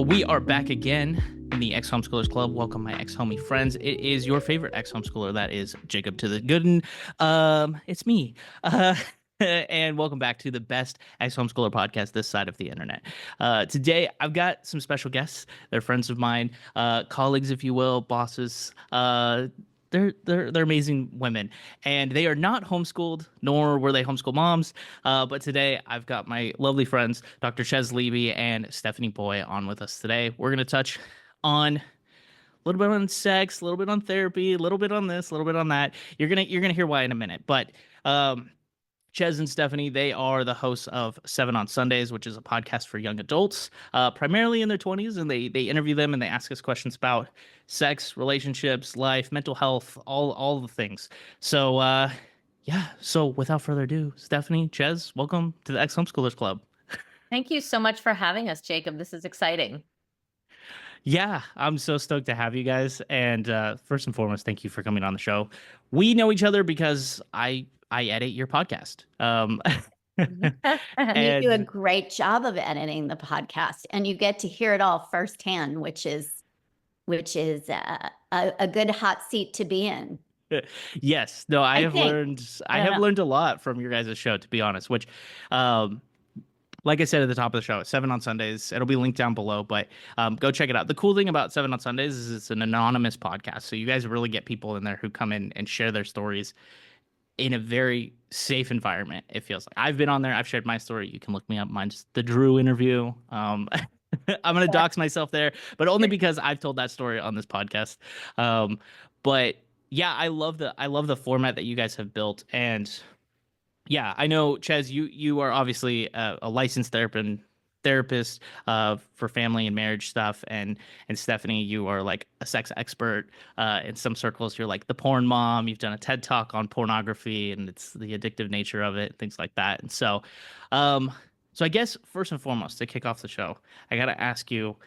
Well, we are back again in the Ex-Homeschoolers Club. Welcome, my ex-homie friends. It is your favorite ex-homeschooler. That is Jacob to the Gooden. It's me. And welcome back to the best ex-homeschooler podcast this side of the internet. Today, I've got some special guests. They're friends of mine, colleagues, if you will, bosses. They're amazing women, and they are not homeschooled, nor were they homeschool moms. But today I've got my lovely friends, Dr. Chez Leeby and Stephanie Boye, on with us today. We're gonna touch on a little bit on sex, a little bit on therapy, a little bit on this, a little bit on that. You're gonna hear why in a minute. But Chez and Stephanie, they are the hosts of Seven on Sundays, which is a podcast for young adults, primarily in their 20s, and they interview them and they ask us questions about sex, relationships, life, mental health, all the things. So yeah. So without further ado, Stephanie, Chez, welcome to the Ex-Homeschoolers Club. Thank you so much for having us, Jacob. This is exciting. Yeah, I'm so stoked to have you guys. And first and foremost, thank you for coming on the show. We know each other because I edit your podcast. You do a And great job of editing the podcast, and you get to hear it all firsthand, which is a good hot seat to be in. yes, no, I I have think. learned I I don't have know. learned a lot from your guys' show, to be honest, which like I said at the top of the show, it's Seven on Sundays. It'll be linked down below, but go check it out. The cool thing about Seven on Sundays is it's an anonymous podcast. So you guys really get people in there who come in and share their stories in a very safe environment. It feels like I've been on there. I've shared my story. You can look me up. Mine's the Drew interview. I'm going to dox myself there, but only because I've told that story on this podcast. But yeah, I love the format that you guys have built. And yeah, I know, Chez, you are obviously a licensed therapist for family and marriage stuff, and Stephanie, you are like a sex expert. In some circles, you're like the porn mom. You've done a TED talk on pornography and it's the addictive nature of it, things like that. And so I guess first and foremost, to kick off the show, I gotta ask you.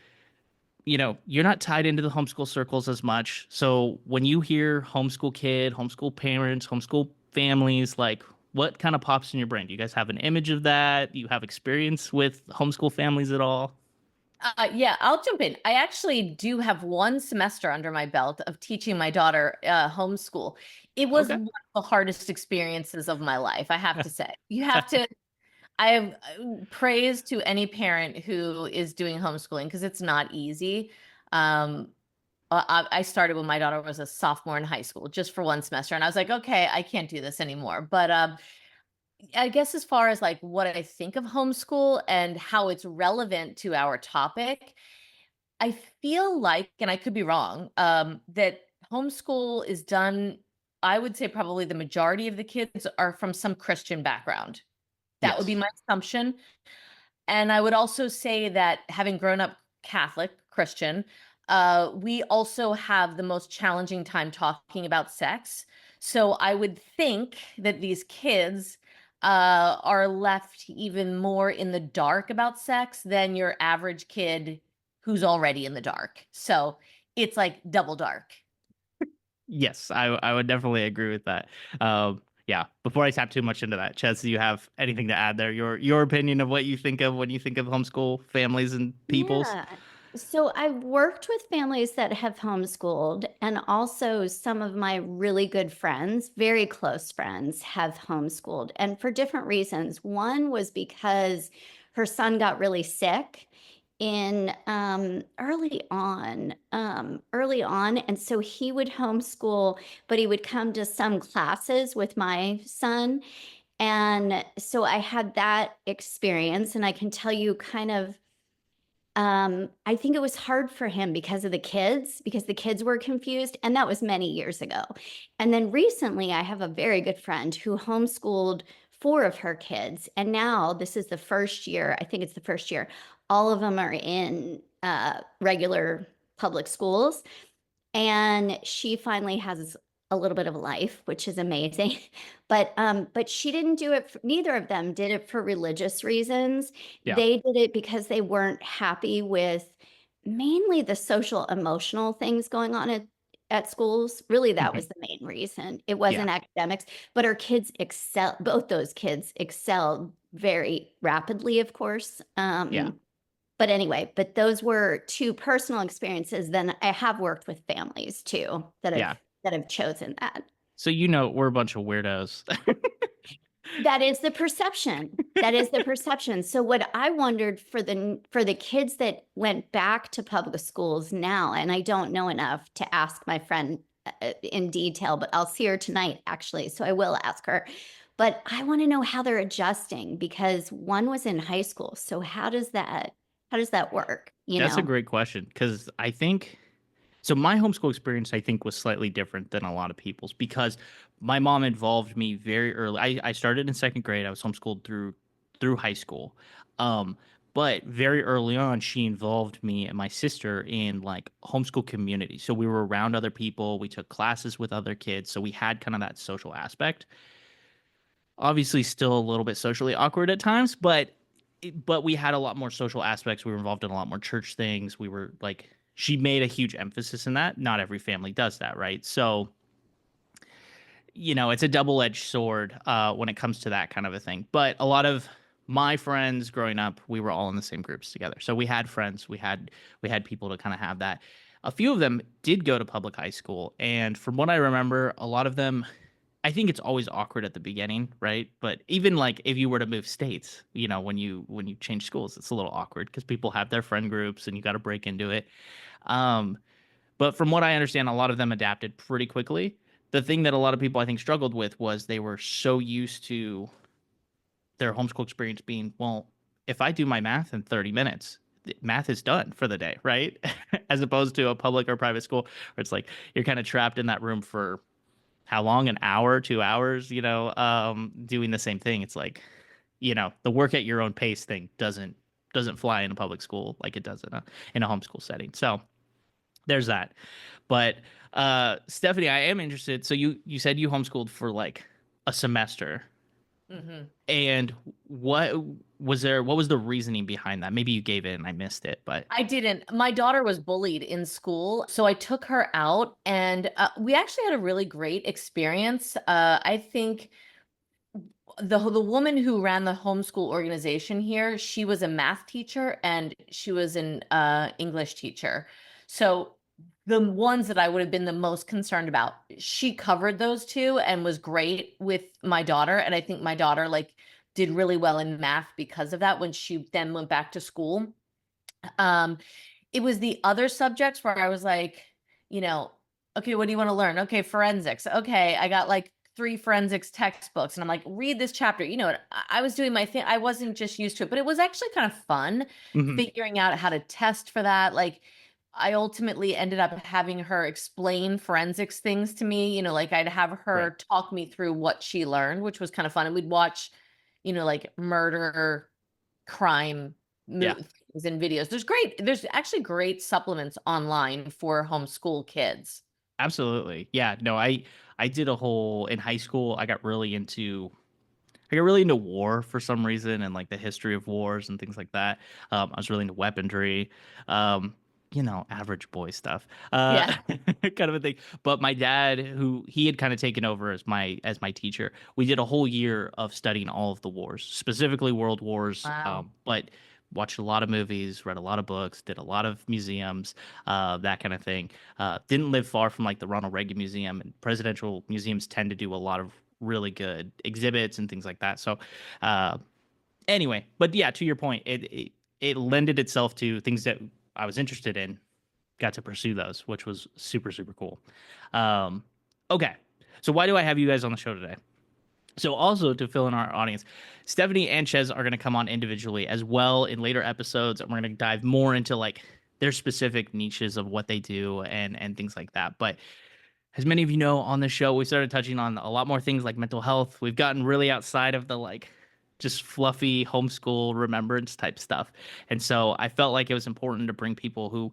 You're not tied into the homeschool circles as much. So when you hear homeschool kid, homeschool parents, homeschool families, like what kind of pops in your brain? Do you guys have an image of that? Do you have experience with homeschool families at all? Yeah, I'll jump in. I actually do have one semester under my belt of teaching my daughter homeschool. It was Okay. one of the hardest experiences of my life, I have to say. You have to, I have praise to any parent who is doing homeschooling because it's not easy. Um, I started when my daughter was a sophomore in high school just for one semester, and I was like, okay, I can't do this anymore. But I guess as far as like what I think of homeschool and how it's relevant to our topic, I feel like, and I could be wrong, that homeschool is done, I would say probably the majority of the kids are from some Christian background. That would be Yes. my assumption. And I would also say that having grown up Catholic, Christian, we also have the most challenging time talking about sex. So I would think that these kids are left even more in the dark about sex than your average kid who's already in the dark. So it's like double dark. Yes, I would definitely agree with that. Yeah. Before I tap too much into that, Chez, do you have anything to add there? Your opinion of what you think of when you think of homeschool families and peoples? Yeah. So I've worked with families that have homeschooled, and also some of my really good friends, very close friends, have homeschooled, and for different reasons. One was because her son got really sick in early on, and so he would homeschool, but he would come to some classes with my son. And so I had that experience, and I can tell you kind of I think it was hard for him because of because the kids were confused, and that was many years ago. And then recently, I have a very good friend who homeschooled four of her kids, and now this is the first year, I think it's the first year, all of them are in regular public schools, and she finally has a little bit of a life, which is amazing. But she didn't do it. Neither of them did it for religious reasons. Yeah. They did it because they weren't happy with mainly the social emotional things going on at schools. Really, that Mhm. was the main reason. It Yeah. wasn't academics, but our kids both those kids excelled very rapidly, of course. Yeah. But anyway, but those were two personal experiences. Then I have worked with families too that have chosen that. So, you know, we're a bunch of weirdos. That is the perception. That is the perception. So what I wondered for the kids that went back to public schools now, and I don't know enough to ask my friend in detail, but I'll see her tonight actually, so I will ask her. But I want to know how they're adjusting, because one was in high school. So how does that work? That's a great question, because I think so. My homeschool experience, I think, was slightly different than a lot of people's, because my mom involved me very early. I started in second grade. I was homeschooled through high school. Um, but very early on, she involved me and my sister in like homeschool community. So we were around other people. We took classes with other kids. So we had kind of that social aspect. Obviously, still a little bit socially awkward at times, but we had a lot more social aspects. We were involved in a lot more church things. We were like, she made a huge emphasis in that. Not every family does that, right? So, you know, it's a double-edged sword when it comes to that kind of a thing. But a lot of my friends growing up, we were all in the same groups together. So we had friends, we had people to kind of have that. A few of them did go to public high school, and from what I remember, a lot of them, I think it's always awkward at the beginning, right? But even like if you were to move states, you know, when you change schools, it's a little awkward because people have their friend groups and you got to break into it. Um, but from what I understand, a lot of them adapted pretty quickly. The thing that a lot of people I think struggled with was they were so used to their homeschool experience being, well, if I do my math in 30 minutes, math is done for the day, right? As opposed to a public or private school where it's like you're kind of trapped in that room for how long? An hour, 2 hours, you know, doing the same thing. It's like, you know, the work at your own pace thing doesn't fly in a public school like it does in a homeschool setting. So there's that. But Stephanie, I am interested. So you said you homeschooled for like a semester. Mm-hmm. And what was the reasoning behind that? Maybe you gave it and I missed it, but I didn't. My daughter was bullied in school, so I took her out, and we actually had a really great experience. I think the woman who ran the homeschool organization here, she was a math teacher and she was an English teacher. So the ones that I would have been the most concerned about, she covered those two and was great with my daughter. And I think my daughter like did really well in math because of that when she then went back to school. Um, it was the other subjects where I was like, you know, okay, what do you want to learn? Okay, forensics. Okay, I got like 3 forensics textbooks, and I'm like, read this chapter. You know, I was doing my thing. I wasn't just used to it, but it was actually kind of fun Mhm. figuring out how to test for that. Like, I ultimately ended up having her explain forensics things to me. You know, like I'd have her Right. talk me through what she learned, which was kind of fun. And we'd watch, you know, like murder, crime Yeah. things and videos. There's actually great supplements online for homeschool kids. Absolutely. Yeah. No, I did a whole in high school. I got really into war for some reason and like the history of wars and things like that. I was really into weaponry. You know, average boy stuff. Yeah. Kind of a thing. But my dad, who he had kind of taken over as my teacher, we did a whole year of studying all of the wars, specifically world wars. Wow. But watched a lot of movies, read a lot of books, did a lot of museums, that kind of thing. Didn't live far from like the Ronald Reagan Museum, and presidential museums tend to do a lot of really good exhibits and things like that. So, uh, anyway, but yeah, to your point, it lended itself to things that I was interested in. Got to pursue those, which was super super cool. Okay, so why do I have you guys on the show today? So also to fill in our audience, Stephanie and Chez are going to come on individually as well in later episodes, and we're going to dive more into like their specific niches of what they do and things like that. But as many of you know, on the show, we started touching on a lot more things like mental health. We've gotten really outside of the like just fluffy homeschool remembrance type stuff. And so I felt like it was important to bring people who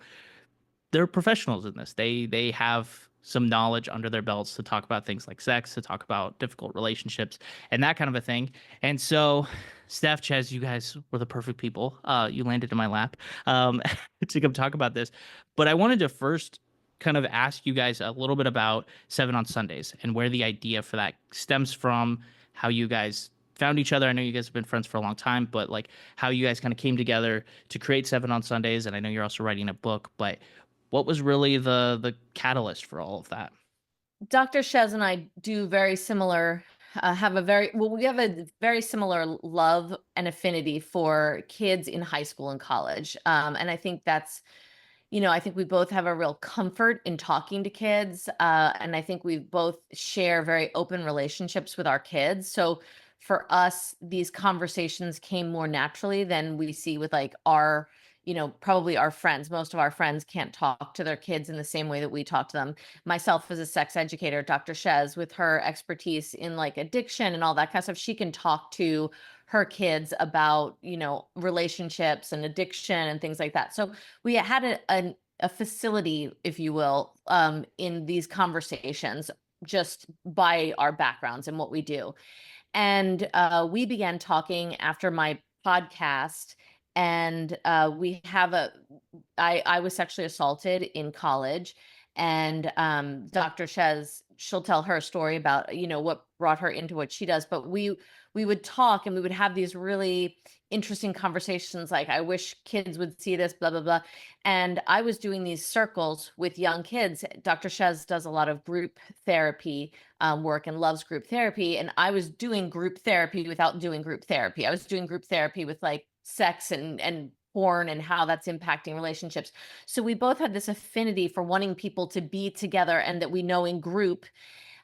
they're professionals in this. They have some knowledge under their belts to talk about things like sex, to talk about difficult relationships and that kind of a thing. And so Steph, Chez, you guys were the perfect people. You landed in my lap to come talk about this. But I wanted to first kind of ask you guys a little bit about Seven on Sundays and where the idea for that stems from, how you guys found each other. I know you guys have been friends for a long time, but like how you guys kind of came together to create Seven on Sundays. And I know you're also writing a book, but what was really the catalyst for all of that? Dr. Chez and I do very similar, we have a very similar love and affinity for kids in high school and college. And I think that's, I think we both have a real comfort in talking to kids. And I think we both share very open relationships with our kids. So for us, these conversations came more naturally than we see with like our, probably our friends. Most of our friends can't talk to their kids in the same way that we talk to them. Myself as a sex educator, Dr. Chez, with her expertise in like addiction and all that kind of stuff, she can talk to her kids about, relationships and addiction and things like that. So we had a facility, if you will, in these conversations just by our backgrounds and what we do. And we began talking after my podcast. And I was sexually assaulted in college. And Dr. Chez, she'll tell her story about, what brought her into what she does. But we would talk and we would have these really interesting conversations like, I wish kids would see this, blah, blah, blah. And I was doing these circles with young kids. Dr. Chez does a lot of group therapy work and loves group therapy. And I was doing group therapy without doing group therapy. I was doing group therapy with like sex and porn and how that's impacting relationships. So we both had this affinity for wanting people to be together and that we know in group,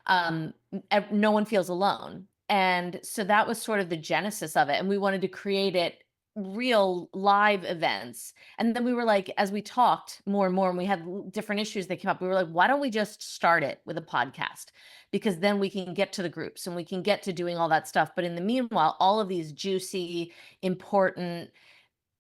no one feels alone. And so that was sort of the genesis of it. And we wanted to create it real live events. And then we were like, as we talked more and more, and we had different issues that came up, we were like, why don't we just start it with a podcast? Because then we can get to the groups and we can get to doing all that stuff. But in the meanwhile, all of these juicy, important,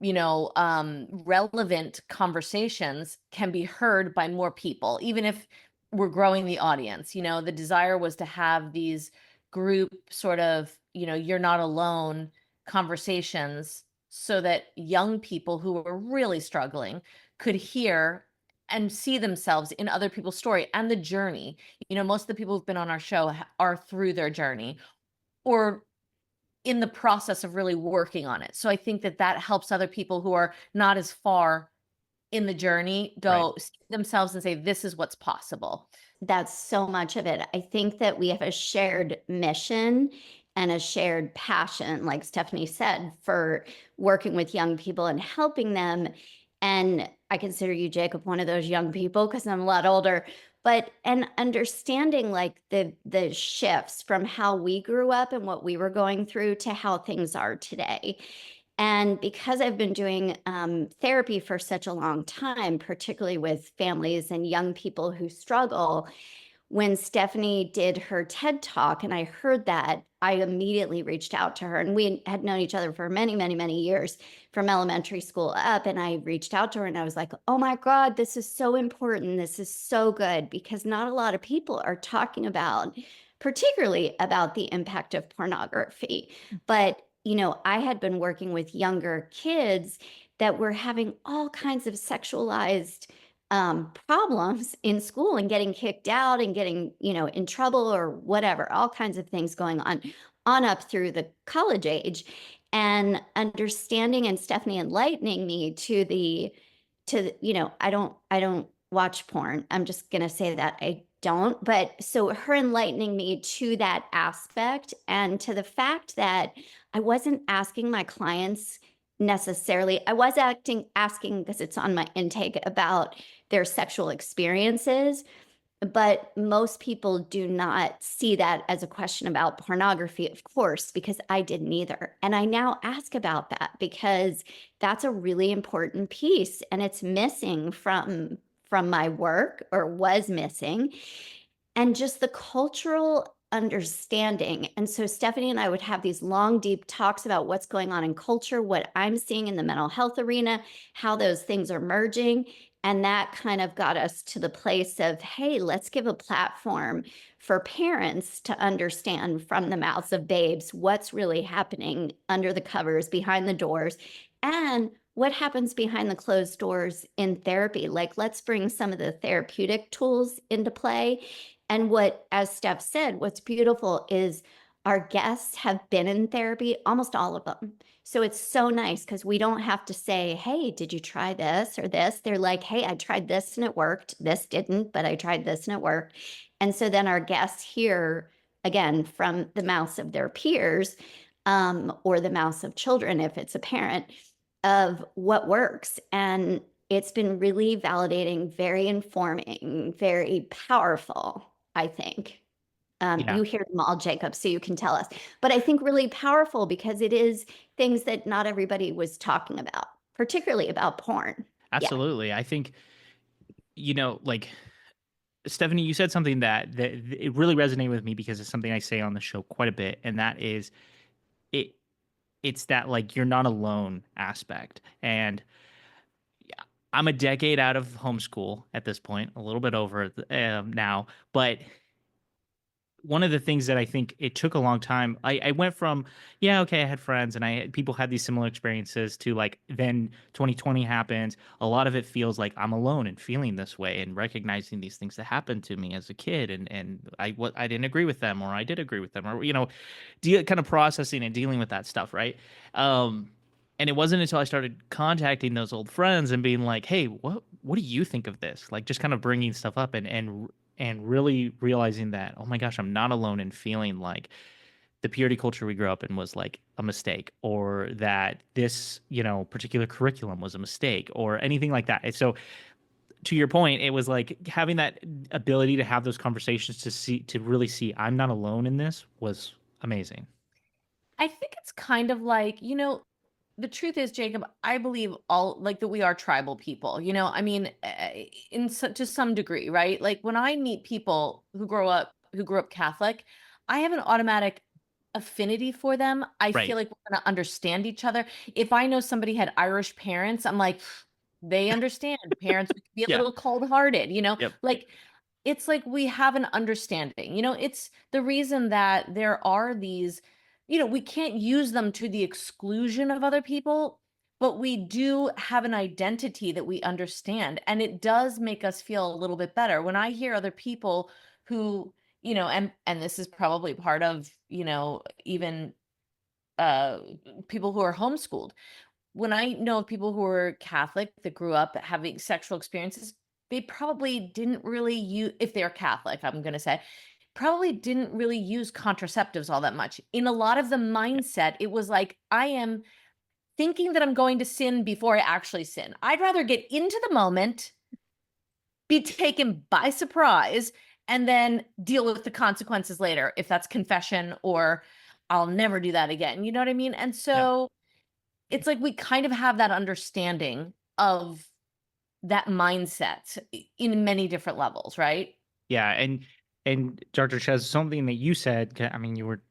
relevant conversations can be heard by more people, even if we're growing the audience. The desire was to have these group sort of, you're not alone conversations so that young people who are really struggling could hear and see themselves in other people's story and the journey. Most of the people who've been on our show are through their journey or in the process of really working on it. So I think that helps other people who are not as far in the journey go see themselves and say, this is what's possible. That's so much of it. I think that we have a shared mission and a shared passion, like Stephanie said, for working with young people and helping them. And I consider you, Jacob, one of those young people because I'm a lot older, and understanding like the shifts from how we grew up and what we were going through to how things are today. And because I've been doing therapy for such a long time, particularly with families and young people who struggle, when Stephanie did her TED Talk and I heard that, I immediately reached out to her. And we had known each other for many, many, many years from elementary school up. And I reached out to her and I was like, oh my God, this is so important. This is so good because not a lot of people are talking about, particularly about the impact of pornography. But I had been working with younger kids that were having all kinds of sexualized problems in school and getting kicked out and getting, in trouble or whatever, all kinds of things going on up through the college age, and understanding and Stephanie enlightening me I don't watch porn. I'm just going to say that I don't, but so her enlightening me to that aspect and to the fact that I wasn't asking my clients necessarily. I was asking because it's on my intake about their sexual experiences, but most people do not see that as a question about pornography, of course, because I didn't either. And I now ask about that because that's a really important piece and it's missing from my work, or was missing, and just the cultural understanding. And so Stephanie and I would have these long, deep talks about what's going on in culture, what I'm seeing in the mental health arena, how those things are merging. And that kind of got us to the place of, hey, let's give a platform for parents to understand from the mouths of babes what's really happening under the covers, behind the doors, and what happens behind the closed doors in therapy. Like, let's bring some of the therapeutic tools into play. And as Steph said, what's beautiful is our guests have been in therapy, almost all of them. So it's so nice because we don't have to say, hey, did you try this or this? They're like, hey, I tried this and it worked. This didn't, but I tried this and it worked. And so then our guests hear again from the mouths of their peers, or the mouths of children, if it's a parent, of what works. And it's been really validating, very informing, very powerful, I think. Yeah. You hear them all, Jacob, so you can tell us. But I think really powerful because it is things that not everybody was talking about, particularly about porn. Yeah. Absolutely. I think, like Stephanie, you said something that it really resonated with me because it's something I say on the show quite a bit, and that is it it's that like you're not alone aspect. And yeah, I'm a decade out of homeschool at this point, a little bit over now, but one of the things that I think it took a long time, I went from, yeah, okay, I had friends and people had these similar experiences to like, then 2020 happens. A lot of it feels like I'm alone and feeling this way and recognizing these things that happened to me as a kid. And I didn't agree with them, or I did agree with them, or, kind of processing and dealing with that stuff. Right. And it wasn't until I started contacting those old friends and being like, hey, what do you think of this? Like just kind of bringing stuff up and really realizing that, oh my gosh, I'm not alone in feeling like the purity culture we grew up in was like a mistake, or that this, particular curriculum was a mistake, or anything like that. And so to your point, it was like having that ability to have those conversations to really see I'm not alone in this was amazing. I think it's kind of like, the truth is, Jacob, I believe all like that we are tribal people. I mean, to some degree, right? Like when I meet people who grew up Catholic, I have an automatic affinity for them. I feel Right. like we're going to understand each other. If I know somebody had Irish parents, I'm like, they understand. Parents can be a Yeah. little cold-hearted, Yep. like it's like we have an understanding. It's the reason that there are these, we can't use them to the exclusion of other people, but we do have an identity that we understand. And it does make us feel a little bit better when I hear other people who, and this is probably part of, even uh people who are homeschooled. When I know of people who are Catholic that grew up having sexual experiences, they probably didn't really use, if they're Catholic, I'm going to say, probably didn't really use contraceptives all that much. In a lot of the mindset, it was like, I am thinking that I'm going to sin before I actually sin. I'd rather get into the moment, be taken by surprise, and then deal with the consequences later, if that's confession or I'll never do that again. You know what I mean? And Yep. so it's like we kind of have that understanding of that mindset in many different levels, right? Yeah. And Dr. Ches, something that you said, I mean, you were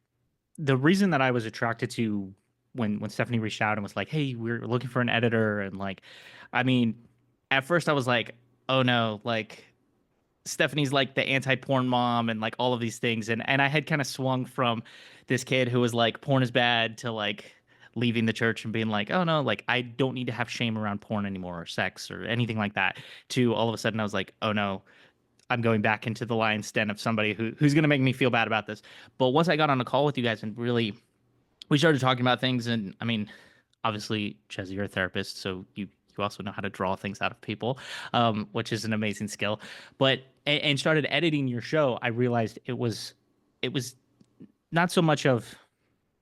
the reason that I was attracted to when Stephanie reached out and was like, "Hey, we're looking for an editor," and like, I mean, at first I was like, "Oh no," like Stephanie's like the anti-porn mom and like all of these things, and I had kind of swung from this kid who was like porn is bad to like leaving the church and being like, "Oh no, like I don't need to have shame around porn anymore or sex or anything like that," to all of a sudden I was like, "Oh no, I'm going back into the lion's den of somebody who's going to make me feel bad about this." But once I got on a call with you guys and really we started talking about things, and I mean, obviously, Chez, you're a therapist, so you also know how to draw things out of people, which is an amazing skill. But and started editing your show, I realized it was not so much of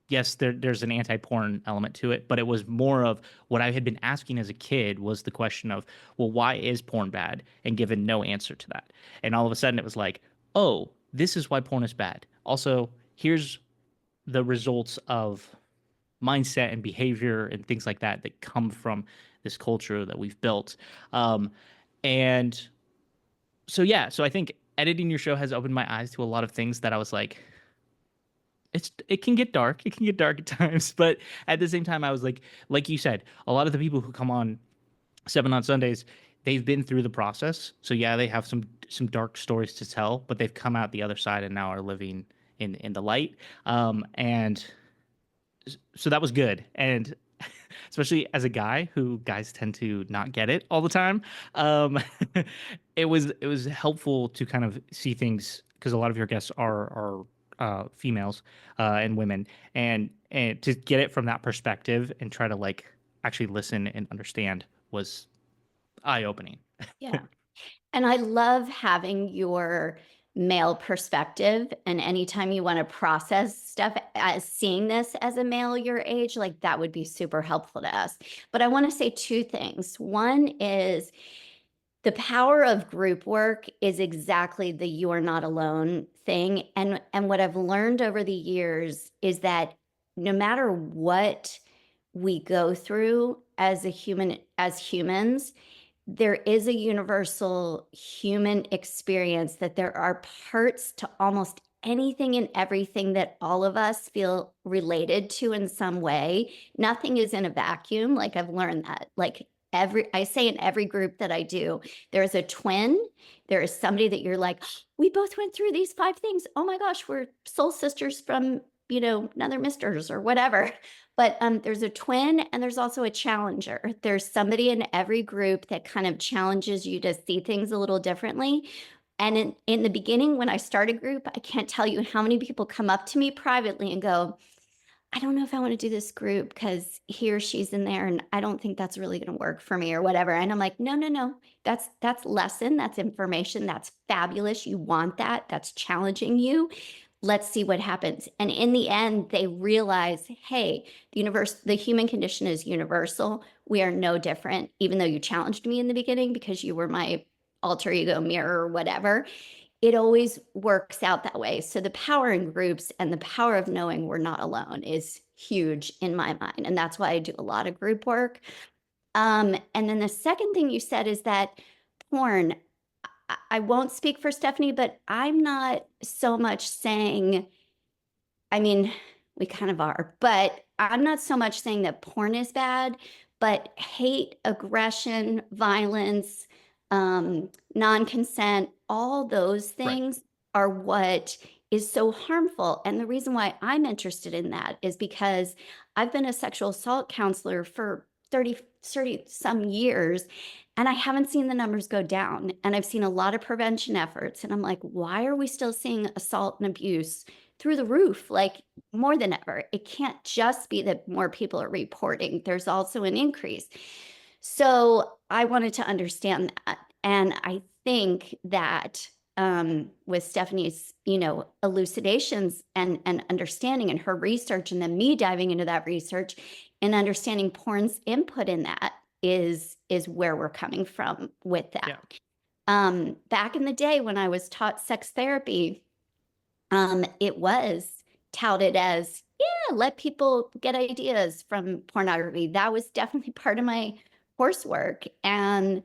yes, there's an anti-porn element to it, but it was more of what I had been asking as a kid was the question of, well, why is porn bad? And given no answer to that. And all of a sudden it was like, oh, this is why porn is bad. Also, here's the results of mindset and behavior and things like that that come from this culture that we've built. And so yeah, so I think editing your show has opened my eyes to a lot of things that I was like, it can get dark. It can get dark at times, but at the same time, I was like you said, a lot of the people who come on 7 on Sundays, they've been through the process. So yeah, they have some dark stories to tell, but they've come out the other side and now are living in the light. And so that was good. And especially as a guy who guys tend to not get it all the time, um, it was helpful to kind of see things because a lot of your guests are females and women, and to get it from that perspective and try to like actually listen and understand was eye-opening. Yeah. And I love having your male perspective. And anytime you want to process stuff as seeing this as a male your age, like that would be super helpful to us. But I want to say two things. One is the power of group work is exactly the you're not alone thing. And what I've learned over the years is that no matter what we go through as humans, there is a universal human experience, that there are parts to almost anything and everything that all of us feel related to in some way. Nothing is in a vacuum. Like I've learned that. Like I say in every group that I do, there's a twin. There is somebody that you're like, we both went through these 5 things. Oh my gosh, we're soul sisters from, another misters or whatever. But there's a twin and there's also a challenger. There's somebody in every group that kind of challenges you to see things a little differently. And in the beginning, when I start a group, I can't tell you how many people come up to me privately and go, I don't know if I want to do this group because he or she's in there and I don't think that's really going to work for me or whatever. And I'm like, no, that's lesson, that's information, that's fabulous. You want that, that's challenging you. Let's see what happens. And in the end, they realize, hey, the human condition is universal. We are no different, even though you challenged me in the beginning because you were my alter ego mirror or whatever. It always works out that way. So the power in groups and the power of knowing we're not alone is huge in my mind. And that's why I do a lot of group work. And then the second thing you said is that porn, I won't speak for Stephanie, but I'm not so much saying, I mean, we kind of are, but I'm not so much saying that porn is bad, but hate, aggression, violence, non-consent, all those things are what is so harmful. And the reason why I'm interested in that is because I've been a sexual assault counselor for 30 some years, and I haven't seen the numbers go down. And I've seen a lot of prevention efforts. And I'm like, why are we still seeing assault and abuse through the roof, like more than ever? It can't just be that more people are reporting. There's also an increase. So I wanted to understand that. And I think that with Stephanie's, elucidations and understanding and her research, and then me diving into that research and understanding porn's input in that is where we're coming from with that. Yeah. Back in the day when I was taught sex therapy, it was touted as, yeah, let people get ideas from pornography. That was definitely part of my coursework. And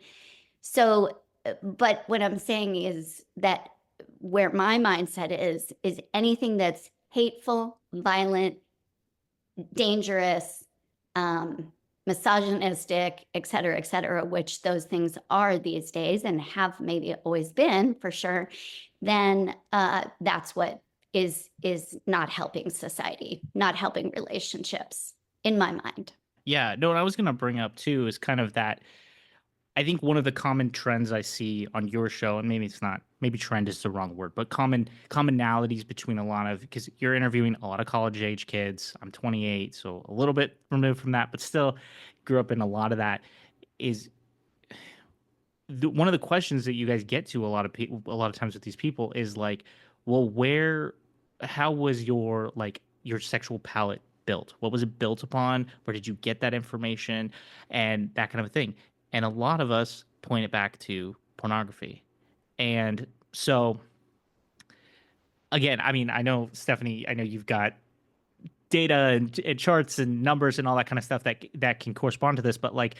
so, but what I'm saying is that where my mindset is anything that's hateful, violent, dangerous, misogynistic, et cetera, which those things are these days and have maybe always been for sure, then that's what is not helping society, not helping relationships, in my mind. Yeah, no, what I was going to bring up too is kind of that. I think one of the common trends I see on your show, and maybe it's not, maybe trend is the wrong word, but commonalities between a lot of, because you're interviewing a lot of college age kids. I'm 28, so a little bit removed from that, but still grew up in a lot of that. Is one of the questions that you guys get to a lot of times with these people is like, well, how was your sexual palette built? What was it built upon? Where did you get that information? And that kind of a thing. And a lot of us point it back to pornography. And so, again, I mean, I know, Stephanie, I know you've got data and charts and numbers and all that kind of stuff that can correspond to this, but like,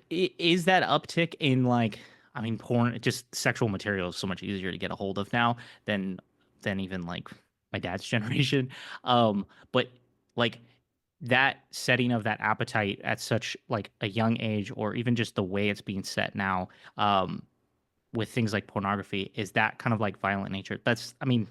is that uptick in I mean, porn, just sexual material is so much easier to get a hold of now than even like my dad's generation. But like that setting of that appetite at such like a young age, or even just the way it's being set now, with things like pornography, is that kind of like violent nature? I mean,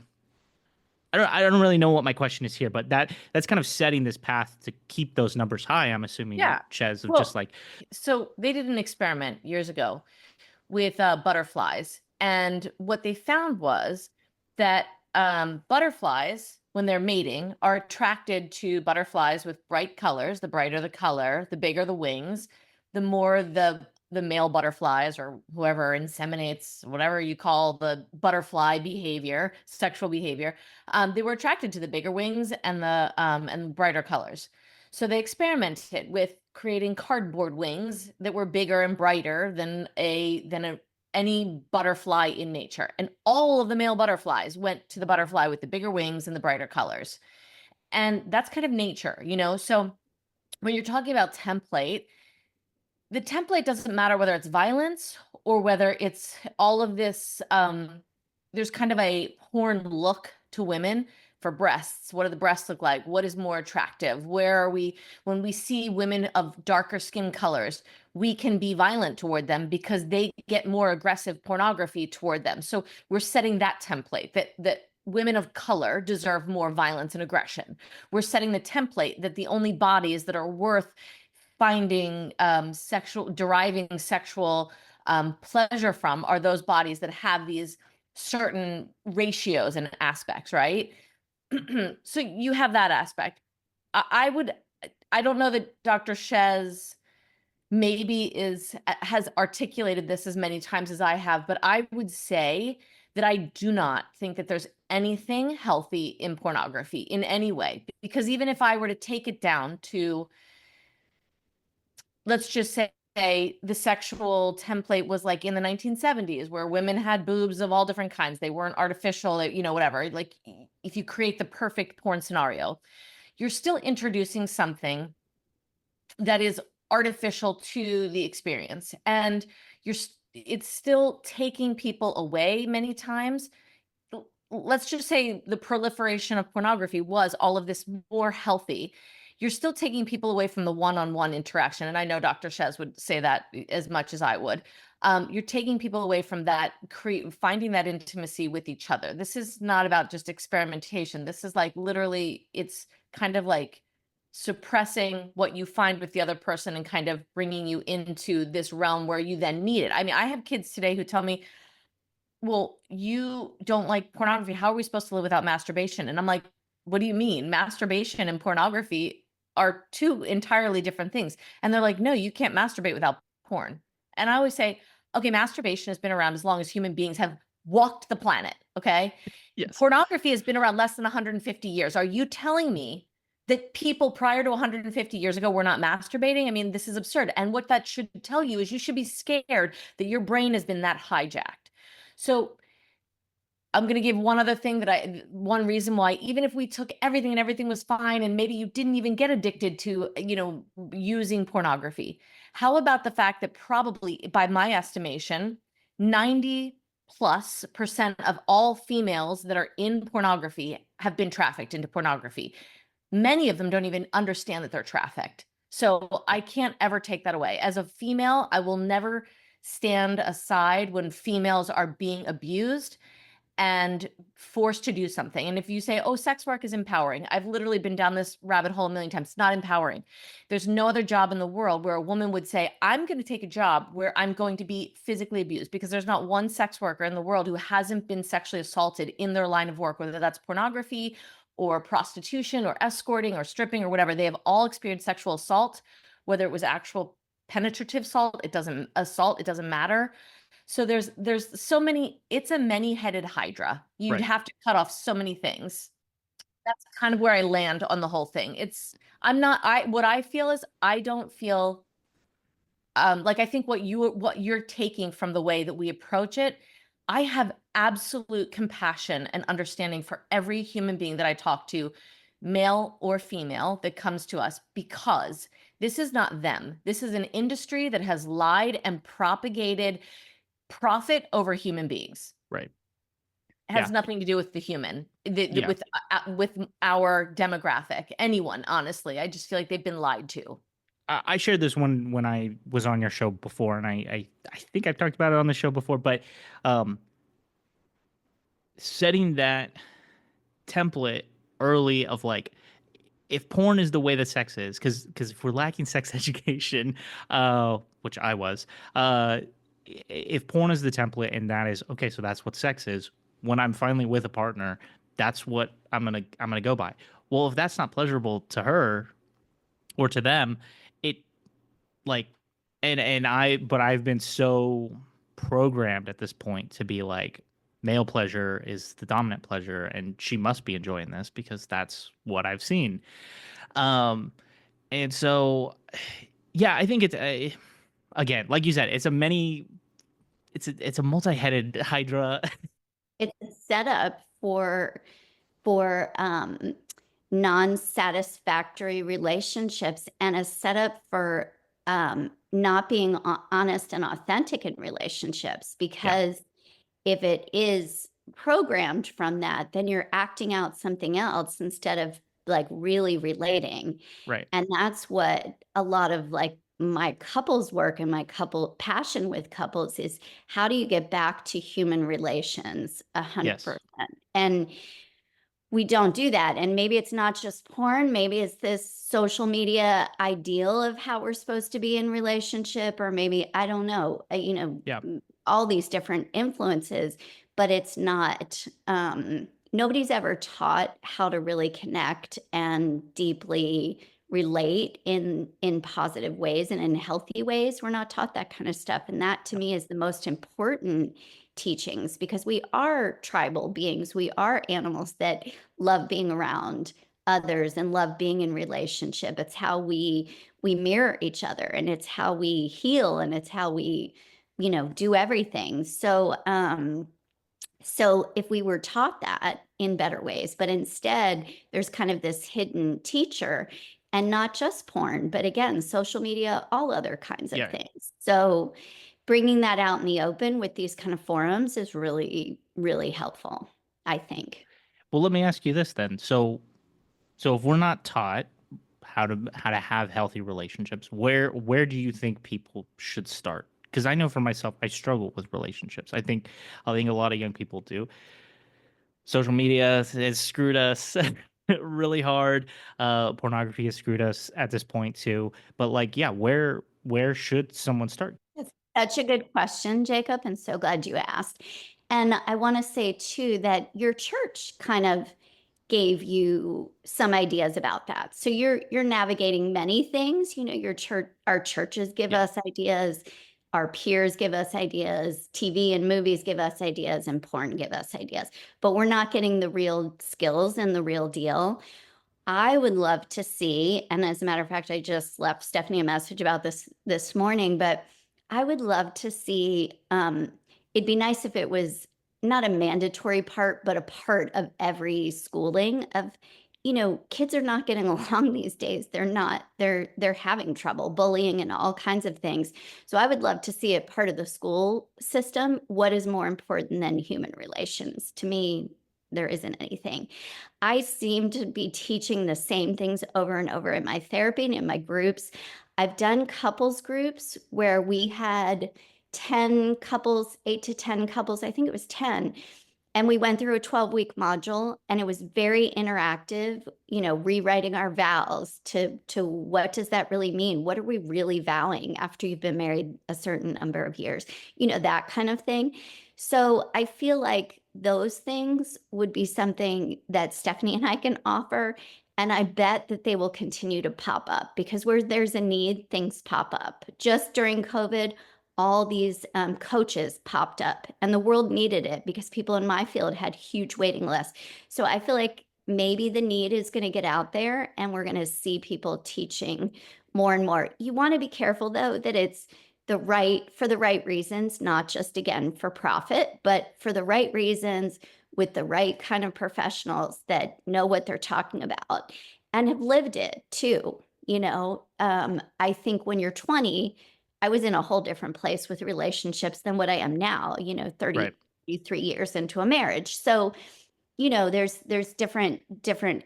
I don't really know what my question is here, but that's kind of setting this path to keep those numbers high, I'm assuming. Yeah. Chez, of Well, just like, so they did an experiment years ago with butterflies. And what they found was that butterflies, when they're mating, are attracted to butterflies with bright colors. The brighter the color, the bigger the wings, the more the male butterflies or whoever inseminates, whatever you call the butterfly behavior, sexual behavior, they were attracted to the bigger wings and the brighter colors. So they experimented with creating cardboard wings that were bigger and brighter than any butterfly in nature. And all of the male butterflies went to the butterfly with the bigger wings and the brighter colors. And that's kind of nature, you know? So when you're talking about template, the template doesn't matter whether it's violence or whether it's all of this. There's kind of a porn look to women for breasts. What do the breasts look like? What is more attractive? Where are we? When we see women of darker skin colors, we can be violent toward them because they get more aggressive pornography toward them. So we're setting that template that women of color deserve more violence and aggression. We're setting the template that the only bodies that are worth finding deriving sexual pleasure from are those bodies that have these certain ratios and aspects, right? So you have that aspect. I don't know that Dr. Chez maybe has articulated this as many times as I have, but I would say that I do not think that there's anything healthy in pornography in any way, because even if I were to take it down to, let's just say the sexual template was like in the 1970s where women had boobs of all different kinds. They weren't artificial, you know, whatever. Like if you create the perfect porn scenario, you're still introducing something that is artificial to the experience. And it's still taking people away many times. Let's just say the proliferation of pornography was all of this more healthy. You're still taking people away from the one-on-one interaction. And I know Dr. Chez would say that as much as I would. You're taking people away from that, finding that intimacy with each other. This is not about just experimentation. This is like literally, it's kind of like suppressing what you find with the other person and kind of bringing you into this realm where you then need it. I mean, I have kids today who tell me, well, you don't like pornography. How are we supposed to live without masturbation? And I'm like, what do you mean? Masturbation and pornography are two entirely different things. And they're like, no, you can't masturbate without porn. And I always say, okay, masturbation has been around as long as human beings have walked the planet. Okay. Yes. Pornography has been around less than 150 years. Are you telling me that people prior to 150 years ago were not masturbating? I mean, this is absurd. And what that should tell you is you should be scared that your brain has been that hijacked. So I'm going to give one other thing one reason why, even if we took everything and everything was fine, and maybe you didn't even get addicted to, you know, using pornography. How about the fact that probably, by my estimation, 90+% of all females that are in pornography have been trafficked into pornography. Many of them don't even understand that they're trafficked. So I can't ever take that away. As a female, I will never stand aside when females are being abused and forced to do something. And if you say, oh, sex work is empowering, I've literally been down this rabbit hole a million times. It's not empowering. There's no other job in the world where a woman would say, I'm going to take a job where I'm going to be physically abused, because there's not one sex worker in the world who hasn't been sexually assaulted in their line of work, whether that's pornography or prostitution or escorting or stripping or whatever. They have all experienced sexual assault, whether it was actual penetrative assault, it doesn't matter. So there's so many, it's a many-headed hydra. You'd have to cut off so many things. That's kind of where I land on the whole thing. What I feel is I don't feel like, I think what you're taking from the way that we approach it, I have absolute compassion and understanding for every human being that I talk to, male or female, that comes to us, because this is not them. This is an industry that has lied and propagated profit over human beings. Right. It has nothing to do with the human, with our demographic, anyone, honestly. I just feel like they've been lied to. I shared this one when I was on your show before, and I think I've talked about it on the show before, but setting that template early of like, if porn is the way that sex is, because if we're lacking sex education, which I was, if porn is the template and that is, okay, so that's what sex is, when I'm finally with a partner, that's what I'm gonna go by. Well, if that's not pleasurable to her or to them, it like but I've been so programmed at this point to be like male pleasure is the dominant pleasure and she must be enjoying this because that's what I've seen. Um and so yeah, I think it's again, like you said, it's a multi-headed hydra. It's a setup for non-satisfactory relationships and a setup for not being honest and authentic in relationships, Yeah, because if it is programmed from that, then you're acting out something else instead of like really relating. right. And that's what a lot of like my couples work and my couple passion with couples is, how do you get back to human relations 100%? Yes. And we don't do that. And maybe it's not just porn, maybe it's this social media ideal of how we're supposed to be in relationship, or maybe, I don't know, Yeah. all these different influences, but it's not, nobody's ever taught how to really connect and deeply relate in positive ways and in healthy ways. We're not taught that kind of stuff. And that to me is the most important teachings, because we are tribal beings. We are animals that love being around others and love being in relationship. It's how we mirror each other, and it's how we heal, and it's how we do everything. So if we were taught that in better ways, but instead there's kind of this hidden teacher, and not just porn, but again, social media, all other kinds of Yeah. things. So bringing that out in the open with these kind of forums is really, really helpful, I think. Well, let me ask you this then. So if we're not taught how to have healthy relationships, where do you think people should start? Because I know for myself, I struggle with relationships. I think a lot of young people do. Social media has screwed us really hard. Pornography has screwed us at this point too. But like, yeah, where should someone start? That's such a good question, Jacob, and so glad you asked. And I want to say too that your church kind of gave you some ideas about that. So you're navigating many things. Your church, our churches give Yeah, us ideas, our peers give us ideas, TV and movies give us ideas, and porn give us ideas. But we're not getting the real skills and the real deal. I would love to see, and as a matter of fact, I just left Stephanie a message about this morning, but I would love to see, it'd be nice if it was not a mandatory part, but a part of every schooling of, kids are not getting along these days. They're having trouble, bullying and all kinds of things. So I would love to see it part of the school system. What is more important than human relations? To me, there isn't anything. I seem to be teaching the same things over and over in my therapy and in my groups. I've done couples groups where we had 10 couples, 8 to 10 couples, I think it was 10. And we went through a 12-week module, and it was very interactive, rewriting our vows to what does that really mean? What are we really vowing after you've been married a certain number of years? That kind of thing. So I feel like those things would be something that Stephanie and I can offer. And I bet that they will continue to pop up, because where there's a need, things pop up. Just during COVID, all these coaches popped up, and the world needed it because people in my field had huge waiting lists. So I feel like maybe the need is going to get out there, and we're going to see people teaching more and more. You want to be careful, though, that it's for the right reasons, not just, again, for profit, but for the right reasons, with the right kind of professionals that know what they're talking about and have lived it too. I think when you're 20, I was in a whole different place with relationships than what I am now, right. 33 years into a marriage. So, there's different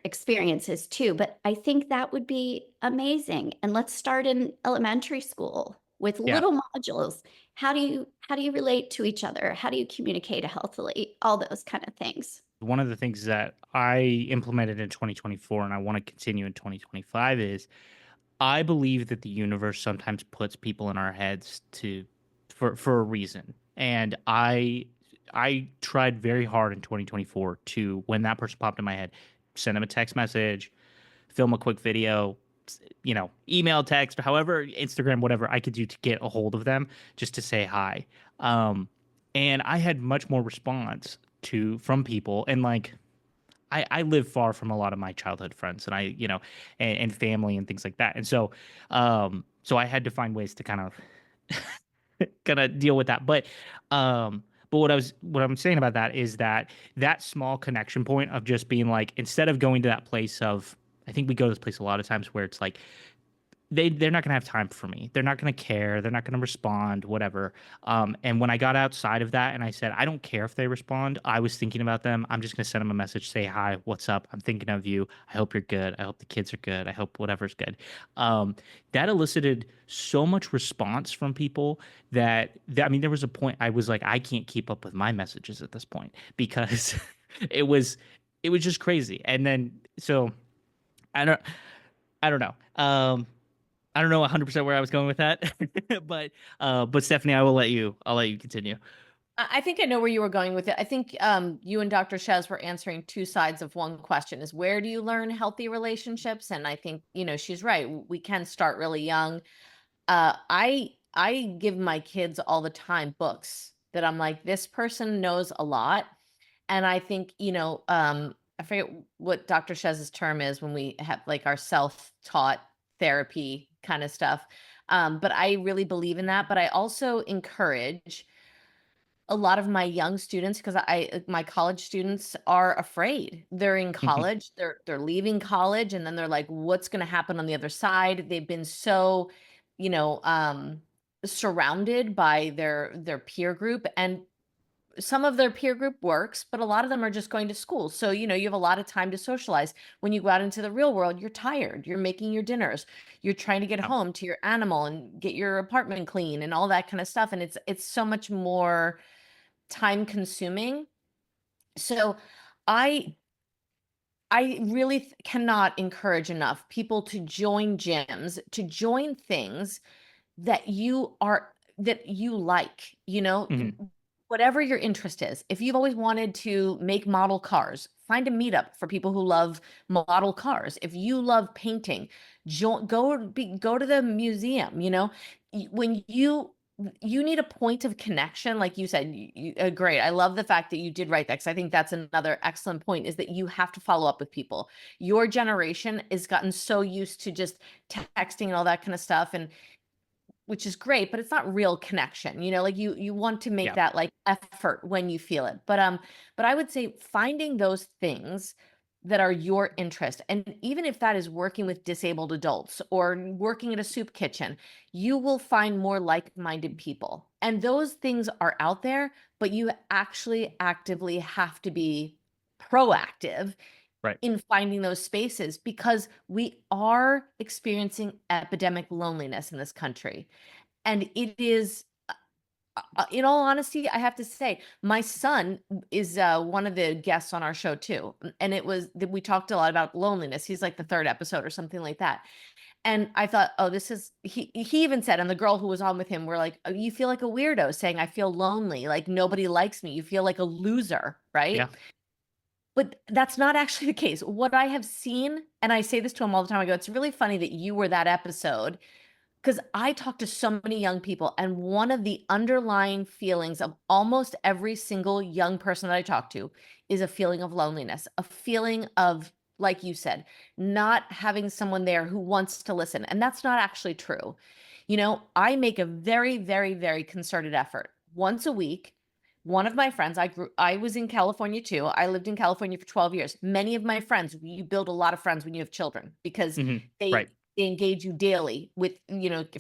experiences too, but I think that would be amazing. And let's start in elementary school with Yeah. little modules. How do you relate to each other? How do you communicate healthily? All those kind of things. One of the things that I implemented in 2024 and I want to continue in 2025 is I believe that the universe sometimes puts people in our heads for a reason. And I tried very hard in 2024 to, when that person popped in my head, send them a text message, film a quick video, email, text, however, Instagram, whatever I could do to get a hold of them just to say hi. And I had much more response from people. And like, I live far from a lot of my childhood friends and and family and things like that. And so I had to find ways to kind of gonna deal with that. But what I'm saying about that is that small connection point of just being like, instead of going to that place of, I think we go to this place a lot of times where it's like they're not gonna have time for me. They're not gonna care. They're not gonna respond, whatever. And when I got outside of that and I said, I don't care if they respond. I was thinking about them. I'm just gonna send them a message, say hi, what's up? I'm thinking of you. I hope you're good. I hope the kids are good. I hope whatever's good. That elicited so much response from people I mean, there was a point I was like, I can't keep up with my messages at this point because it was just crazy. And then so I don't I don't know. I don't know 100% where I was going with that, but Stephanie, I'll let you continue. I think I know where you were going with it. I think you and Dr. Chez were answering two sides of one question: is where do you learn healthy relationships? And I think, she's right. We can start really young. I give my kids all the time books that I'm like, this person knows a lot. And I think, I forget what Dr. Chez's term is when we have like our self-taught therapy kind of stuff. But I really believe in that. But I also encourage a lot of my young students, because my college students are afraid. They're in college, they're leaving college, and then they're like, what's going to happen on the other side? They've been so, you know, surrounded by their peer group, and some of their peer group works, but a lot of them are just going to school. So, you have a lot of time to socialize. When you go out into the real world, you're tired, you're making your dinners, you're trying to get home to your animal and get your apartment clean and all that kind of stuff. And it's so much more time consuming. So I really cannot encourage enough people to join gyms, to join things that you like, whatever your interest is. If you've always wanted to make model cars, find a meetup for people who love model cars. If you love painting, go to the museum. When you need a point of connection, like you said. Great. I love the fact that you did write that, because I think that's another excellent point, is that you have to follow up with people. Your generation has gotten so used to just texting and all that kind of stuff, and which is great, but it's not real connection. Like you want to make that like effort when you feel it. But I would say finding those things that are your interest, and even if that is working with disabled adults or working at a soup kitchen, you will find more like-minded people. And those things are out there, but you actually actively have to be proactive in finding those spaces, because we are experiencing epidemic loneliness in this country. And it is, in all honesty, I have to say, my son is one of the guests on our show too. And we talked a lot about loneliness. He's like the third episode or something like that. And I thought, oh, he even said, and the girl who was on with him, were like, oh, you feel like a weirdo, saying, I feel lonely, like nobody likes me. You feel like a loser, right? Yeah. But that's not actually the case. What I have seen, and I say this to him all the time, I go, it's really funny that you were that episode, because I talk to so many young people, and one of the underlying feelings of almost every single young person that I talk to is a feeling of loneliness, a feeling of, like you said, not having someone there who wants to listen. And that's not actually true. I make a very, very, very concerted effort once a week. One of my friends, I was in California too. I lived in California for 12 years. Many of my friends, you build a lot of friends when you have children, because they engage you daily with,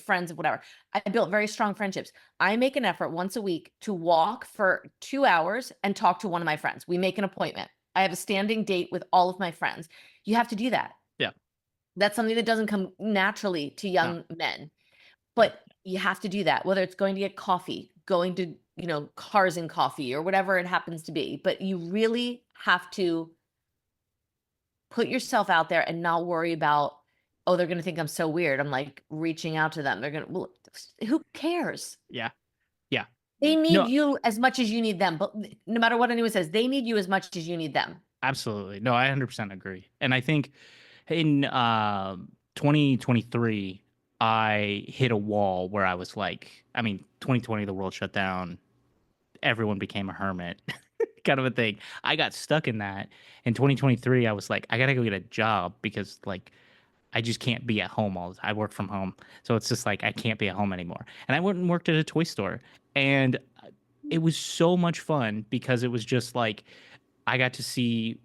friends of whatever. I built very strong friendships. I make an effort once a week to walk for 2 hours and talk to one of my friends. We make an appointment. I have a standing date with all of my friends. You have to do that. Yeah. That's something that doesn't come naturally to young men, but you have to do that, whether it's going to get coffee, going to, Cars and Coffee, or whatever it happens to be. But you really have to put yourself out there and not worry about, oh, they're going to think I'm so weird, I'm like reaching out to them. They're going to, well, who cares? Yeah. Yeah. They need No, you as much as you need them. But no matter what anyone says, they need you as much as you need them. absolutely. No, I 100% agree. And I think in 2023, I hit a wall where I was like, I mean, 2020, the world shut down, everyone became a hermit, kind of a thing. I got stuck in that. In 2023, I was like, I gotta go get a job because like I just can't be at home all the time. I work from home, so it's just like I can't be at home anymore. And I went and worked at a toy store, and it was so much fun because it was just like I got to see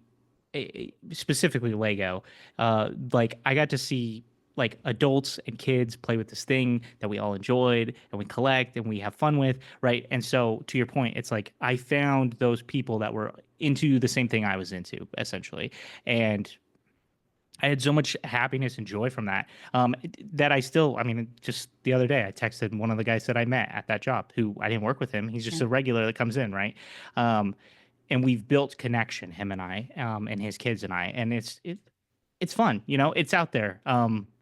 specifically Lego. Like I got to see like adults and kids play with this thing that we all enjoyed and we collect and we have fun with, right? And so to your point, it's like I found those people that were into the same thing I was into, essentially. And I had so much happiness and joy from that, that I still, I mean, just the other day, I texted one of the guys that I met at that job who I didn't work with him. He's just a regular that comes in, right? And we've built connection, him and I, and his kids and I, and it's fun, you know, it's out there.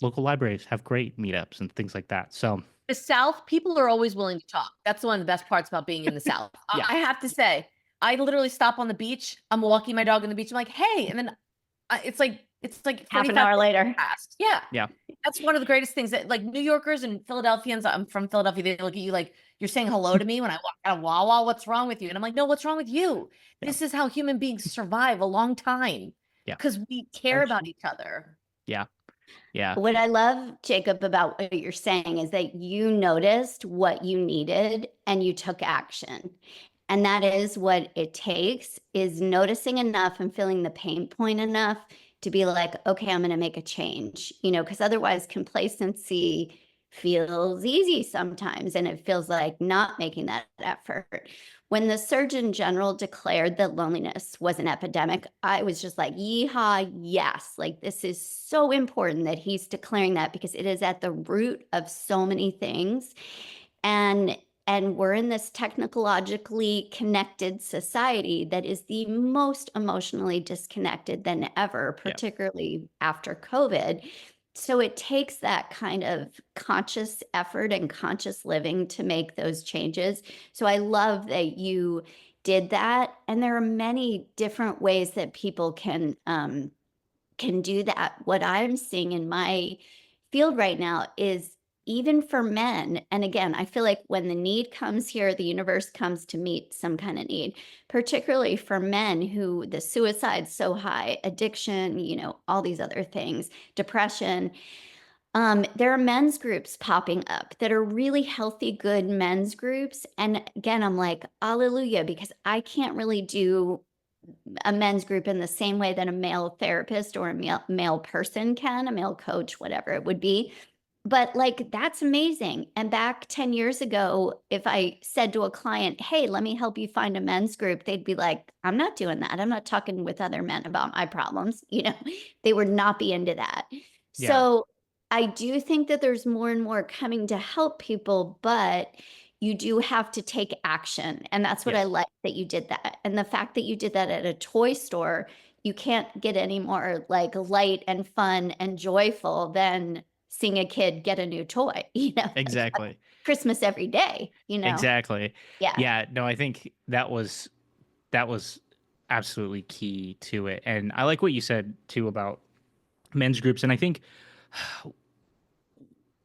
Local libraries have great meetups and things like that. So The South, people are always willing to talk. That's one of the best parts about being in the South. Yeah. I have to say, I literally stop on the beach. I'm walking my dog on the beach. I'm like, hey, and then it's like Half an 45 hour minutes later. passed. Yeah. Yeah. That's one of the greatest things that like New Yorkers and Philadelphians, I'm from Philadelphia, they look at you like you're saying hello to me when I walk out of Wawa. What's wrong with you? And I'm like, no, what's wrong with you? Yeah. This is how human beings survive a long time. Yeah. Because we care about each other. Yeah. Yeah. What I love, Jacob, about what you're saying is that you noticed what you needed and you took action. And that is what it takes, is noticing enough and feeling the pain point enough to be like, okay, I'm going to make a change, you know, because otherwise complacency feels easy sometimes. And it feels like not making that effort. When the Surgeon General declared that loneliness was an epidemic, I was just like, yeehaw, yes. Like, this is so important that he's declaring that because it is at the root of so many things. And we're in this technologically connected society that is the most emotionally disconnected than ever, particularly after COVID. So it takes that kind of conscious effort and conscious living to make those changes. So I love that you did that. And there are many different ways that people can do that. What I'm seeing in my field right now is even for men, and again, I feel like when the need comes here, the universe comes to meet some kind of need, particularly for men who the suicide's so high, addiction, you know, all these other things, depression. There are men's groups popping up that are really healthy, good men's groups. And again, I'm like, hallelujah, because I can't really do a men's group in the same way that a male therapist or a male person can, a male coach, whatever it would be. But like, that's amazing. And back 10 years ago, if I said to a client, hey, let me help you find a men's group, they'd be like, I'm not doing that. I'm not talking with other men about my problems. You know, they would not be into that. Yeah. So I do think that there's more and more coming to help people, but you do have to take action. And that's what I like that you did that. And the fact that you did that at a toy store, you can't get any more like light and fun and joyful than seeing a kid get a new toy, you know. Exactly. Christmas every day, you know. Exactly. Yeah. Yeah. No, I think that was absolutely key to it. And I like what you said too about men's groups. And I think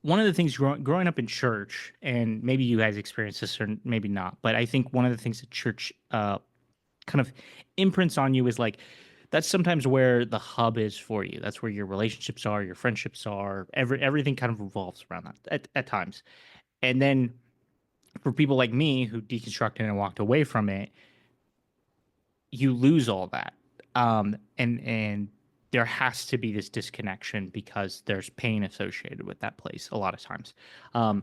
one of the things growing up in church, and maybe you guys experienced this or maybe not, but I think one of the things that church kind of imprints on you is like, that's sometimes where the hub is for you. That's where your relationships are, your friendships are, everything kind of revolves around that at times. And then for people like me who deconstructed and walked away from it, you lose all that. And there has to be this disconnection because there's pain associated with that place a lot of times. And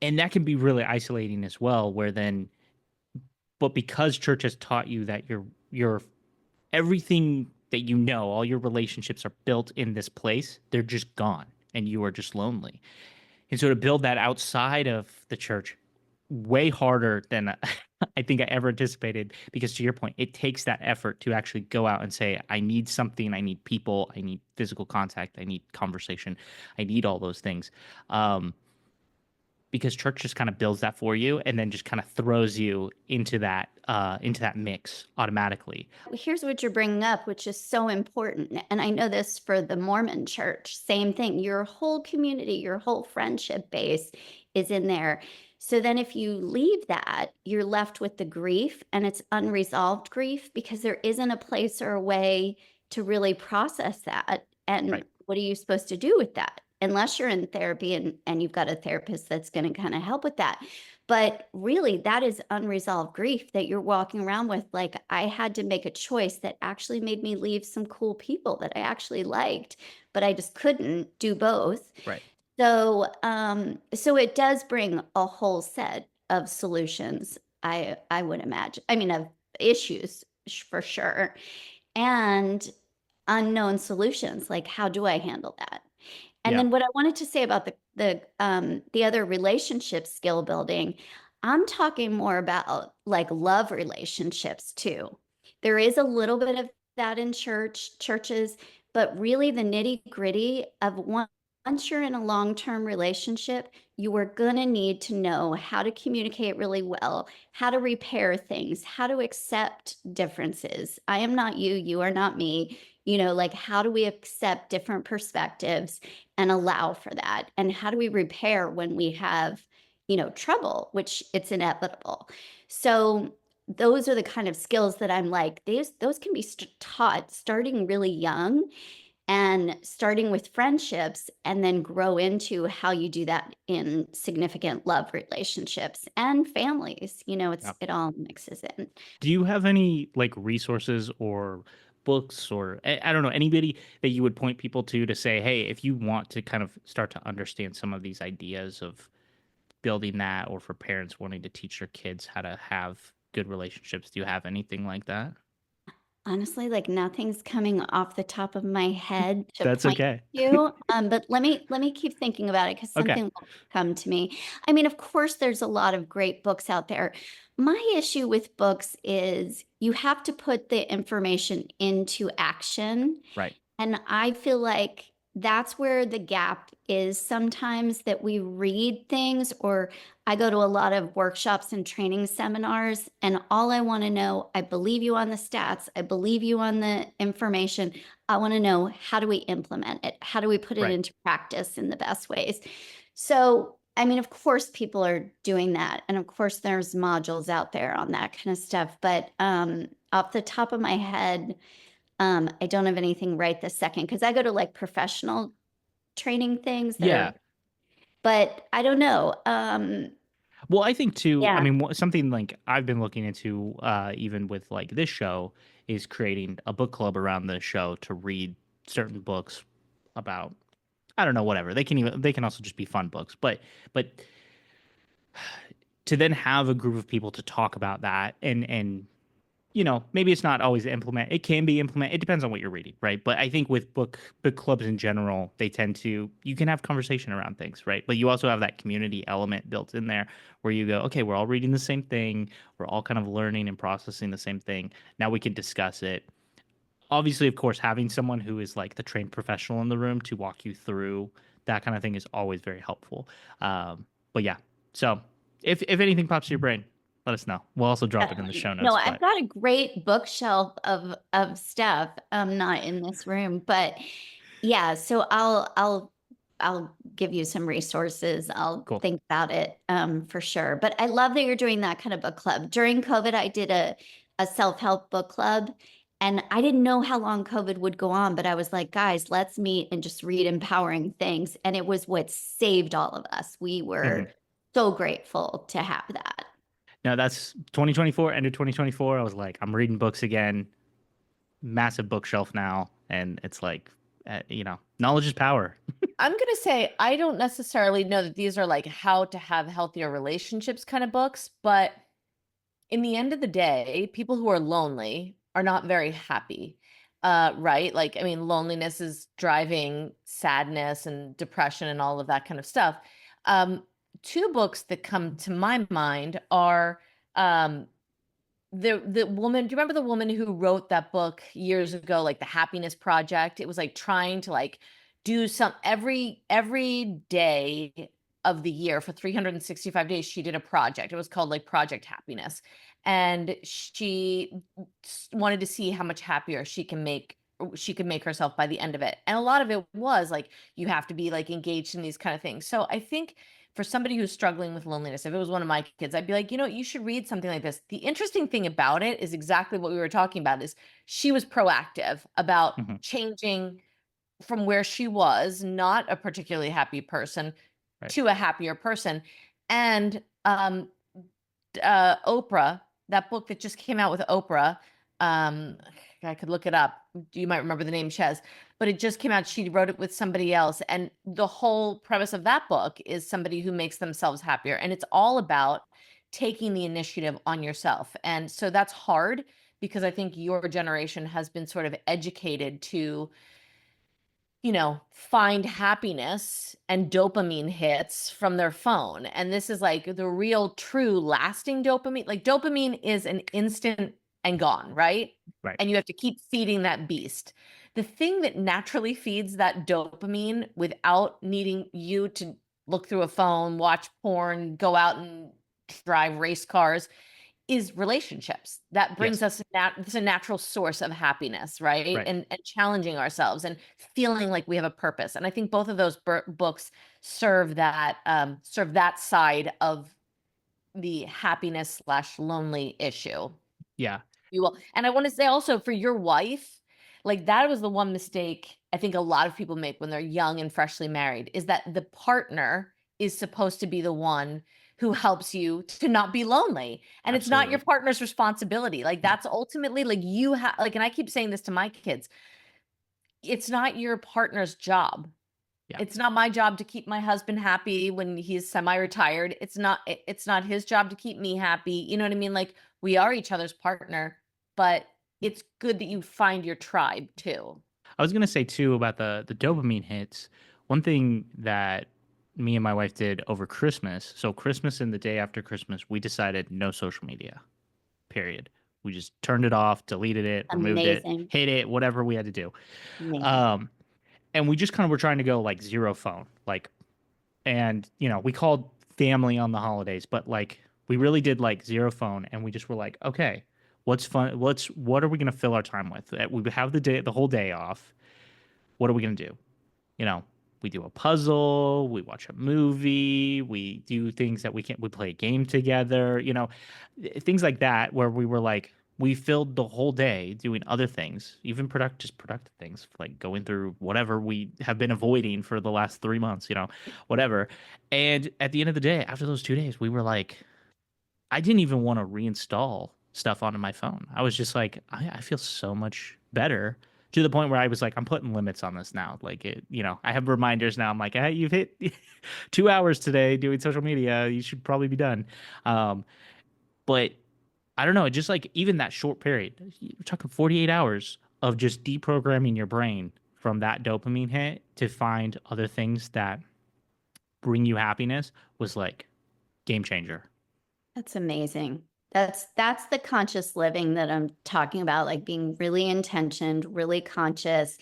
that can be really isolating as well, where then, but because church has taught you that you're everything that you know, all your relationships are built in this place, they're just gone and you are just lonely. And so to build that outside of the church, way harder than I think I ever anticipated, because to your point, it takes that effort to actually go out and say, I need something, I need people, I need physical contact, I need conversation, I need all those things. because church just kind of builds that for you and then just kind of throws you into that mix automatically. Here's what you're bringing up, which is so important. And I know this for the Mormon church, same thing. Your whole community, your whole friendship base is in there. So then if you leave that, you're left with the grief, and it's unresolved grief because there isn't a place or a way to really process that. And Right. what are you supposed to do with that? Unless you're in therapy and you've got a therapist that's going to kind of help with that. But really, that is unresolved grief that you're walking around with. Like, I had to make a choice that actually made me leave some cool people that I actually liked, but I just couldn't do both. Right. So, so it does bring a whole set of solutions, I would imagine. I mean, of issues for sure, and unknown solutions. Like, how do I handle that? And Yeah. then what I wanted to say about the other relationship skill building, I'm talking more about like love relationships too. There is a little bit of that in churches, but really the nitty-gritty of once you're in a long-term relationship, you are going to need to know how to communicate really well, how to repair things, how to accept differences. I am not you, you are not me. You know, like, how do we accept different perspectives and allow for that? And how do we repair when we have, you know, trouble, which it's inevitable. So those are the kind of skills that I'm like, those can be taught starting really young, and starting with friendships, and then grow into how you do that in significant love relationships and families. You know, Yeah. it all mixes in. Do you have any like resources or books or I don't know, anybody that you would point people to say, hey, if you want to kind of start to understand some of these ideas of building that, or for parents wanting to teach their kids how to have good relationships, do you have anything like that? Honestly, like, nothing's coming off the top of my head to That's point okay. to, but let me keep thinking about it, because Okay. something will come to me. I mean, of course, there's a lot of great books out there. My issue with books is you have to put the information into action. Right. And I feel like that's where the gap is sometimes, that we read things, or I go to a lot of workshops and training seminars, and all I want to know, I believe you on the stats, I believe you on the information. I want to know, how do we implement it? How do we put it Right. into practice in the best ways? So, I mean, of course, people are doing that. And of course, there's modules out there on that kind of stuff. But off the top of my head, I don't have anything right this second, because I go to like professional training things that Yeah. are, but I don't know. Well, I think too, I Yeah. mean, something like I've been looking into, even with like this show, is creating a book club around the show to read certain books about, I don't know, whatever. They can also just be fun books, but to then have a group of people to talk about that, and you know, maybe it's not always implement. It can be implement. It depends on what you're reading, right? But I think with book clubs in general, they tend to, you can have conversation around things, right? But you also have that community element built in there where you go, okay, we're all reading the same thing, we're all kind of learning and processing the same thing. Now we can discuss it. Obviously, of course, having someone who is like the trained professional in the room to walk you through that kind of thing is always very helpful. But yeah, so if anything pops to your brain, let us know. We'll also drop it in the show No, notes. I've got a great bookshelf of stuff. Not in this room, but yeah. So I'll give you some resources. I'll Cool. think about it for sure. But I love that you're doing that kind of book club. During COVID, I did a self-help book club. And I didn't know how long COVID would go on, but I was like, guys, let's meet and just read empowering things. And it was what saved all of us. We were so grateful to have that. No, that's 2024, end of 2024. I was like, I'm reading books again, massive bookshelf now. And it's like, you know, knowledge is power. I'm going to say, I don't necessarily know that these are like how to have healthier relationships kind of books, but in the end of the day, people who are lonely are not very happy. Right? Like, I mean, loneliness is driving sadness and depression and all of that kind of stuff. Two books that come to my mind are um, the woman. Do you remember the woman who wrote that book years ago, like The Happiness Project? It was like trying to like do some every day of the year, for 365 days, she did a project. It was called like Project Happiness. And she wanted to see how much happier she could make herself by the end of it. And a lot of it was like, you have to be like engaged in these kind of things. So I think for somebody who's struggling with loneliness, if it was one of my kids, I'd be like, you should read something like this. The interesting thing about it is exactly what we were talking about, is she was proactive about Mhm. changing from where she was, not a particularly happy person, Right. to a happier person. And Oprah, that book that just came out with Oprah, I could look it up. You might remember the name, Chez, but it just came out. She wrote it with somebody else. And the whole premise of that book is somebody who makes themselves happier. And it's all about taking the initiative on yourself. And so that's hard, because I think your generation has been sort of educated to, find happiness and dopamine hits from their phone. And this is like the real, true, lasting dopamine. Like, dopamine is an instant and gone, right? Right. And you have to keep feeding that beast. The thing that naturally feeds that dopamine without needing you to look through a phone, watch porn, go out and drive race cars, is relationships. That brings Yes. us it's a natural source of happiness, right? Right. And challenging ourselves and feeling like we have a purpose. And I think both of those books serve that side of the happiness / lonely issue, Yeah. you will. And I want to say also, for your wife, like, that was the one mistake I think a lot of people make when they're young and freshly married, is that the partner is supposed to be the one who helps you to not be lonely. And it's not your Absolutely. partner's responsibility. Like, No. that's ultimately like, you have, like, and I keep saying this to my kids, it's not your partner's job. Yeah. It's not my job to keep my husband happy when he's semi-retired. It's not his job to keep me happy. You know what I mean? Like, we are each other's partner, but it's good that you find your tribe too. I was gonna say too about the dopamine hits. One thing that me and my wife did over Christmas. So Christmas and the day after Christmas, we decided no social media. Period. We just turned it off, deleted it, removed it, Amazing. hid it, whatever we had to do. Amazing. And we just kind of were trying to go like zero phone, like, and we called family on the holidays, but like we really did like zero phone, and we just were like, okay, what's fun? What are we gonna fill our time with? We have the whole day off. What are we gonna do? you know, we do a puzzle, we watch a movie, we do things that we play a game together, things like that, where we were like, we filled the whole day doing other things, even just productive things, like going through whatever we have been avoiding for the last 3 months, whatever. And at the end of the day, after those 2 days, we were like, I didn't even want to reinstall stuff onto my phone. I was just like, I feel so much better, to the point where I was like, I'm putting limits on this now. Like, I have reminders now. I'm like, hey, you've hit 2 hours today doing social media. You should probably be done. But I don't know. Just like even that short period, you're talking 48 hours of just deprogramming your brain from that dopamine hit to find other things that bring you happiness was like game changer. That's amazing. That's the conscious living that I'm talking about, like being really intentioned, really conscious,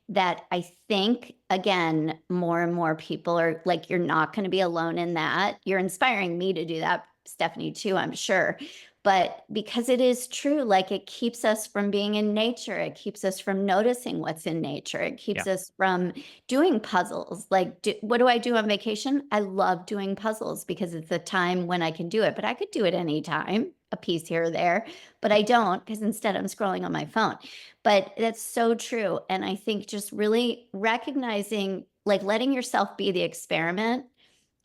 that I think, again, more and more people are like, you're not going to be alone in that. You're inspiring me to do that, Stephanie, too, I'm sure. But because it is true, like it keeps us from being in nature. It keeps us from noticing what's in nature. It keeps Yeah. us from doing puzzles. Like, what do I do on vacation? I love doing puzzles because it's a time when I can do it, but I could do it anytime, a piece here or there, but I don't, because instead I'm scrolling on my phone. But that's so true. And I think just really recognizing, like letting yourself be the experiment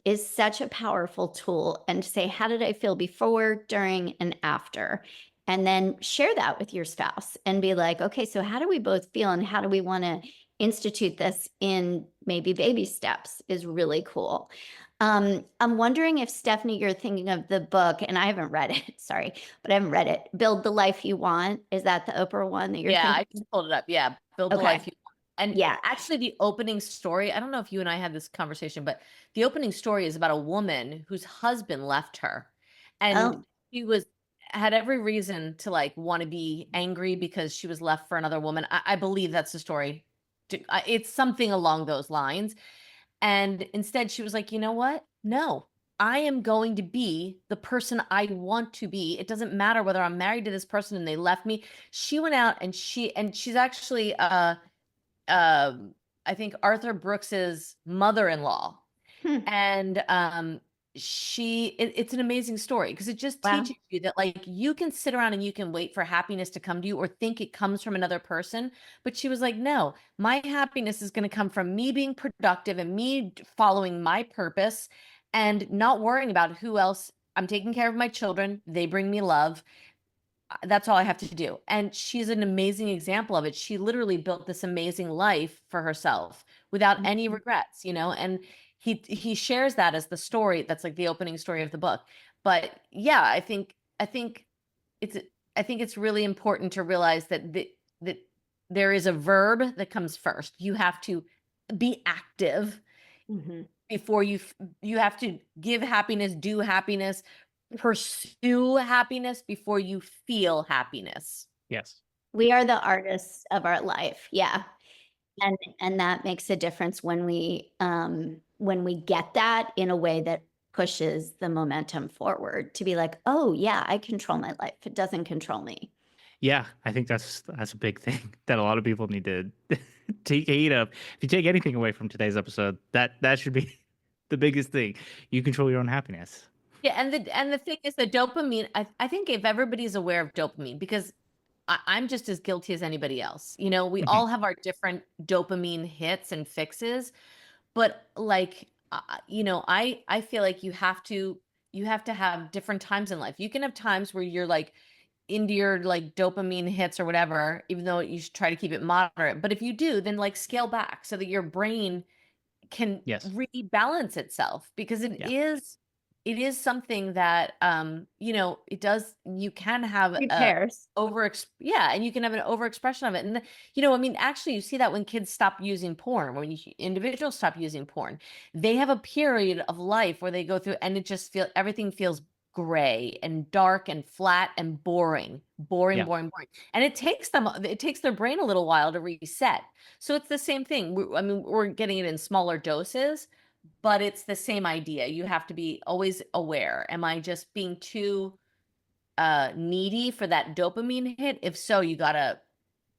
is such a powerful tool, and to say, how did I feel before, during, and after? And then share that with your spouse and be like, okay, so how do we both feel, and how do we want to institute this in maybe baby steps is really cool. I'm wondering if, Stephanie, you're thinking of the book, and I haven't read it, sorry, but I haven't read it. Build the Life You Want. Is that the Oprah one that you're Yeah, thinking? I just pulled it up. Yeah, Build the Okay. Life You Want. And Yeah. actually, the opening story, I don't know if you and I had this conversation, but the opening story is about a woman whose husband left her. And Oh, she had every reason to like want to be angry because she was left for another woman. I believe that's the story. It's something along those lines. And instead she was like, you know what? no, I am going to be the person I want to be. It doesn't matter whether I'm married to this person and they left me. She went out and she's actually I think Arthur Brooks's mother-in-law. Hmm. And it's an amazing story because it just Wow. teaches you that like you can sit around and you can wait for happiness to come to you or think it comes from another person. But she was like, no, my happiness is going to come from me being productive and me following my purpose and not worrying about who else. I'm taking care of my children. They bring me love. That's all I have to do. And she's an amazing example of it. She literally built this amazing life for herself without any Mhm. regrets, and he shares that as the story. That's like the opening story of the book. But yeah, I think it's I think it's really important to realize that there is a verb that comes first. You have to be active Mhm. before you have to give happiness, do happiness, pursue happiness before you feel happiness. Yes. We are the artists of our life. Yeah. And that makes a difference when we get that in a way that pushes the momentum forward to be like, oh yeah, I control my life. It doesn't control me. Yeah, I think that's a big thing that a lot of people need to take heed of. If you take anything away from today's episode, that should be the biggest thing. You control your own happiness. Yeah, and the thing is the dopamine, I think if everybody's aware of dopamine, because I'm just as guilty as anybody else. We Mhm. all have our different dopamine hits and fixes, but like I feel like you have to have different times in life. You can have times where you're like into your like dopamine hits or whatever, even though you should try to keep it moderate. But if you do, then like scale back so that your brain can Yes. rebalance itself because it Yeah. is something that it does. You can have a Repairs. yeah, and you can have an overexpression of it. And I mean, actually you see that when kids stop using porn, when individuals stop using porn, they have a period of life where they go through and everything feels gray and dark and flat and boring, boring, Yeah. boring, boring. And it takes their brain a little while to reset. So it's the same thing. I mean, we're getting it in smaller doses, but it's the same idea. You have to be always aware. Am I just being too needy for that dopamine hit? If so, you gotta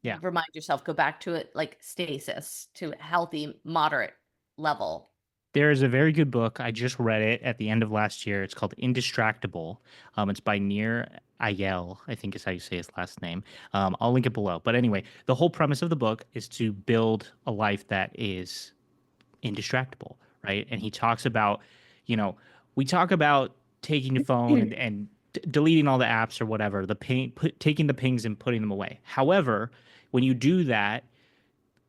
Yeah. remind yourself, go back to it like stasis to a healthy, moderate level. There is a very good book. I just read it at the end of last year. It's called Indistractable. It's by Nir Ayel, I think is how you say his last name. I'll link it below. But anyway, the whole premise of the book is to build a life that is indistractable, right? And he talks about, we talk about taking the phone and deleting all the apps or whatever, taking the pings and putting them away. However, when you do that,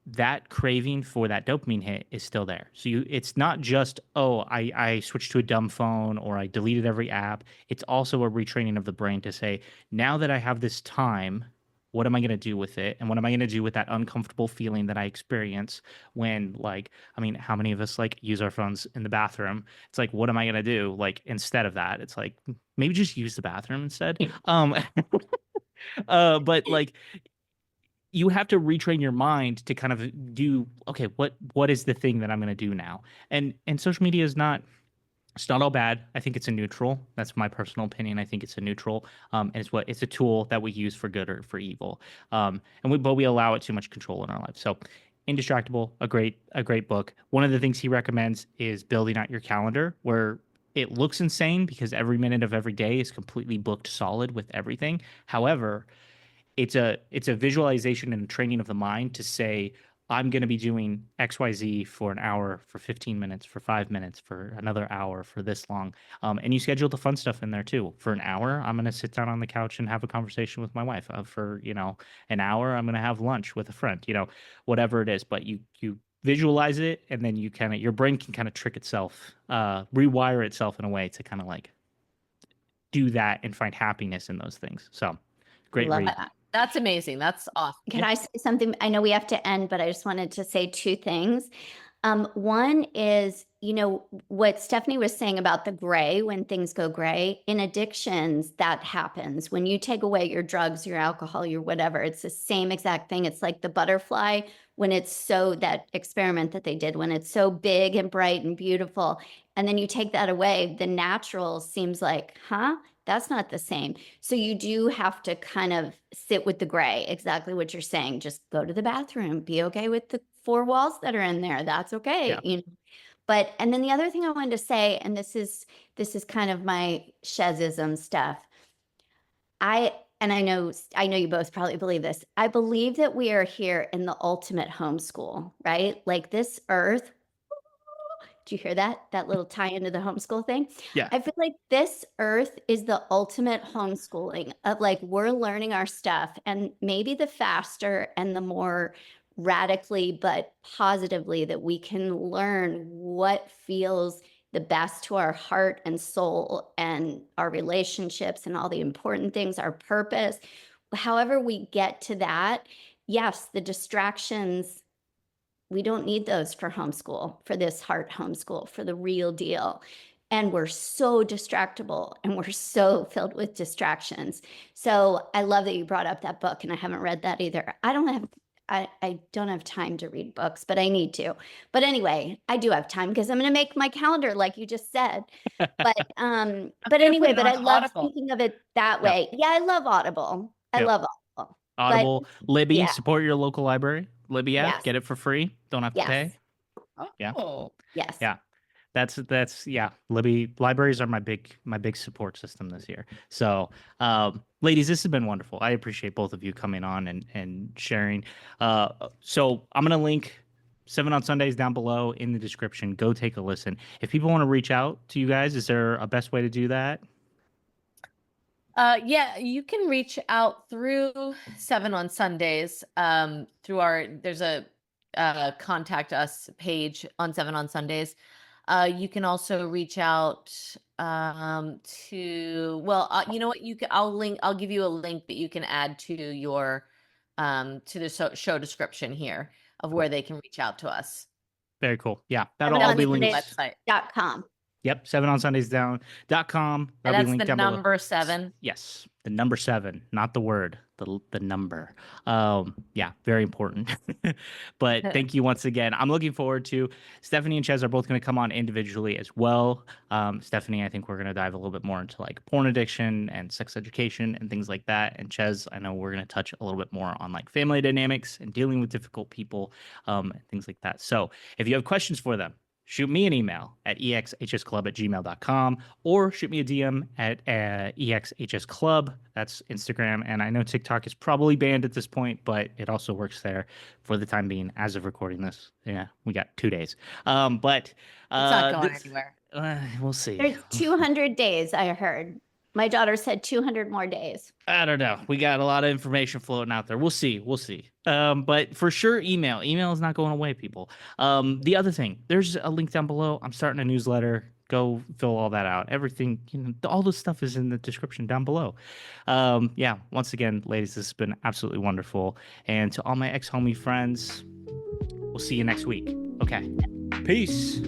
that craving for that dopamine hit is still there. So it's not just, oh, I switched to a dumb phone or I deleted every app. It's also a retraining of the brain to say, now that I have this time, what am I going to do with it? And what am I going to do with that uncomfortable feeling that I experience when, like, I mean, how many of us like use our phones in the bathroom? It's like, what am I going to do? Like, instead of that, it's like, maybe just use the bathroom instead. But like, you have to retrain your mind to kind of do, okay, what is the thing that I'm going to do now? And social media is not, it's not all bad. I think it's a neutral. That's my personal opinion. I think it's a neutral. And it's a tool that we use for good or for evil. But we allow it too much control in our lives. So Indistractable, a great book. One of the things he recommends is building out your calendar, where it looks insane because every minute of every day is completely booked solid with everything. However, it's a visualization and training of the mind to say, I'm going to be doing XYZ for an hour, for 15 minutes, for 5 minutes, for another hour, for this long. And you schedule the fun stuff in there too. For an hour, I'm going to sit down on the couch and have a conversation with my wife. For an hour, I'm going to have lunch with a friend. Whatever it is. But you visualize it, and then your brain can kind of trick itself, rewire itself in a way to kind of like do that and find happiness in those things. So great Love read. that. That's amazing. That's awesome. Can I say something? I know we have to end, but I just wanted to say two things. One is you know, what Stephanie was saying about the gray, when things go gray, in addictions, that happens. When you take away your drugs, your alcohol, your whatever, it's the same exact thing. It's like the butterfly when it's so, that experiment that they did, when it's so big and bright and beautiful, and then you take that away, the natural seems like, huh? That's not the same. So you do have to kind of sit with the gray, exactly what you're saying. Just go to the bathroom, be okay with the four walls that are in there. That's okay. Yeah. You know. But, and then the other thing I wanted to say, and this is kind of my Chezism stuff. And I know you both probably believe this. I believe that we are here in the ultimate homeschool, right? Like this earth. Do you hear that? That little tie into the homeschool thing? Yeah. I feel like this earth is the ultimate homeschooling of like, we're learning our stuff, and maybe the faster and the more radically, but positively, that we can learn what feels the best to our heart and soul and our relationships and all the important things, our purpose. However we get to that, yes, the distractions, we don't need those for homeschool, for this heart homeschool, for the real deal. And we're so distractible and we're so filled with distractions. So I love that you brought up that book, and I haven't read that either. I don't have time to read books, but I need to. But anyway, I do have time because I'm going to make my calendar like you just said. But anyway, but I love thinking of it that way. Yeah, I love Audible. I love Audible. Audible, Libby, yeah. support your local library. Libby app, Yes. get it for free. Don't have to pay. Yeah. Oh, Yes. Yeah. That's yeah. Libby libraries are my big support system this year. So, ladies, this has been wonderful. I appreciate both of you coming on and sharing. So I'm gonna link 7 on Sundays down below in the description. Go take a listen. If people want to reach out to you guys, is there a best way to do that? yeah, you can reach out through 7 on Sundays. Through there's a contact us page on 7 on Sundays. You can also reach out to, well, you know what, I'll give you a link that you can add to your to the show description here of where they can reach out to us. Very cool. Yeah, that'll all be linked. Website.com. Yep, 7onsundays.com. And That'll that's be linked the down below. number 7. Yes, the number 7, not the word, the number. Yeah, very important. But thank you once again. I'm looking forward to Stephanie and Chez are both going to come on individually as well. Stephanie, I think we're going to dive a little bit more into like porn addiction and sex education and things like that. And Chez, I know we're going to touch a little bit more on like family dynamics and dealing with difficult people, and things like that. So if you have questions for them, shoot me an email at exhsclub@gmail.com or shoot me a DM at exhsclub. That's Instagram. And I know TikTok is probably banned at this point, but it also works there for the time being as of recording this. Yeah, we got 2 days. But It's not going anywhere. We'll see. There's 200 days, I heard. My daughter said 200 more days. I don't know. We got a lot of information floating out there. We'll see. We'll see. But for sure, email. Email is not going away, people. The other thing, there's a link down below. I'm starting a newsletter. Go fill all that out. Everything, all this stuff is in the description down below. Yeah, once again, ladies, this has been absolutely wonderful. And to all my ex-homie friends, we'll see you next week. Okay. Peace.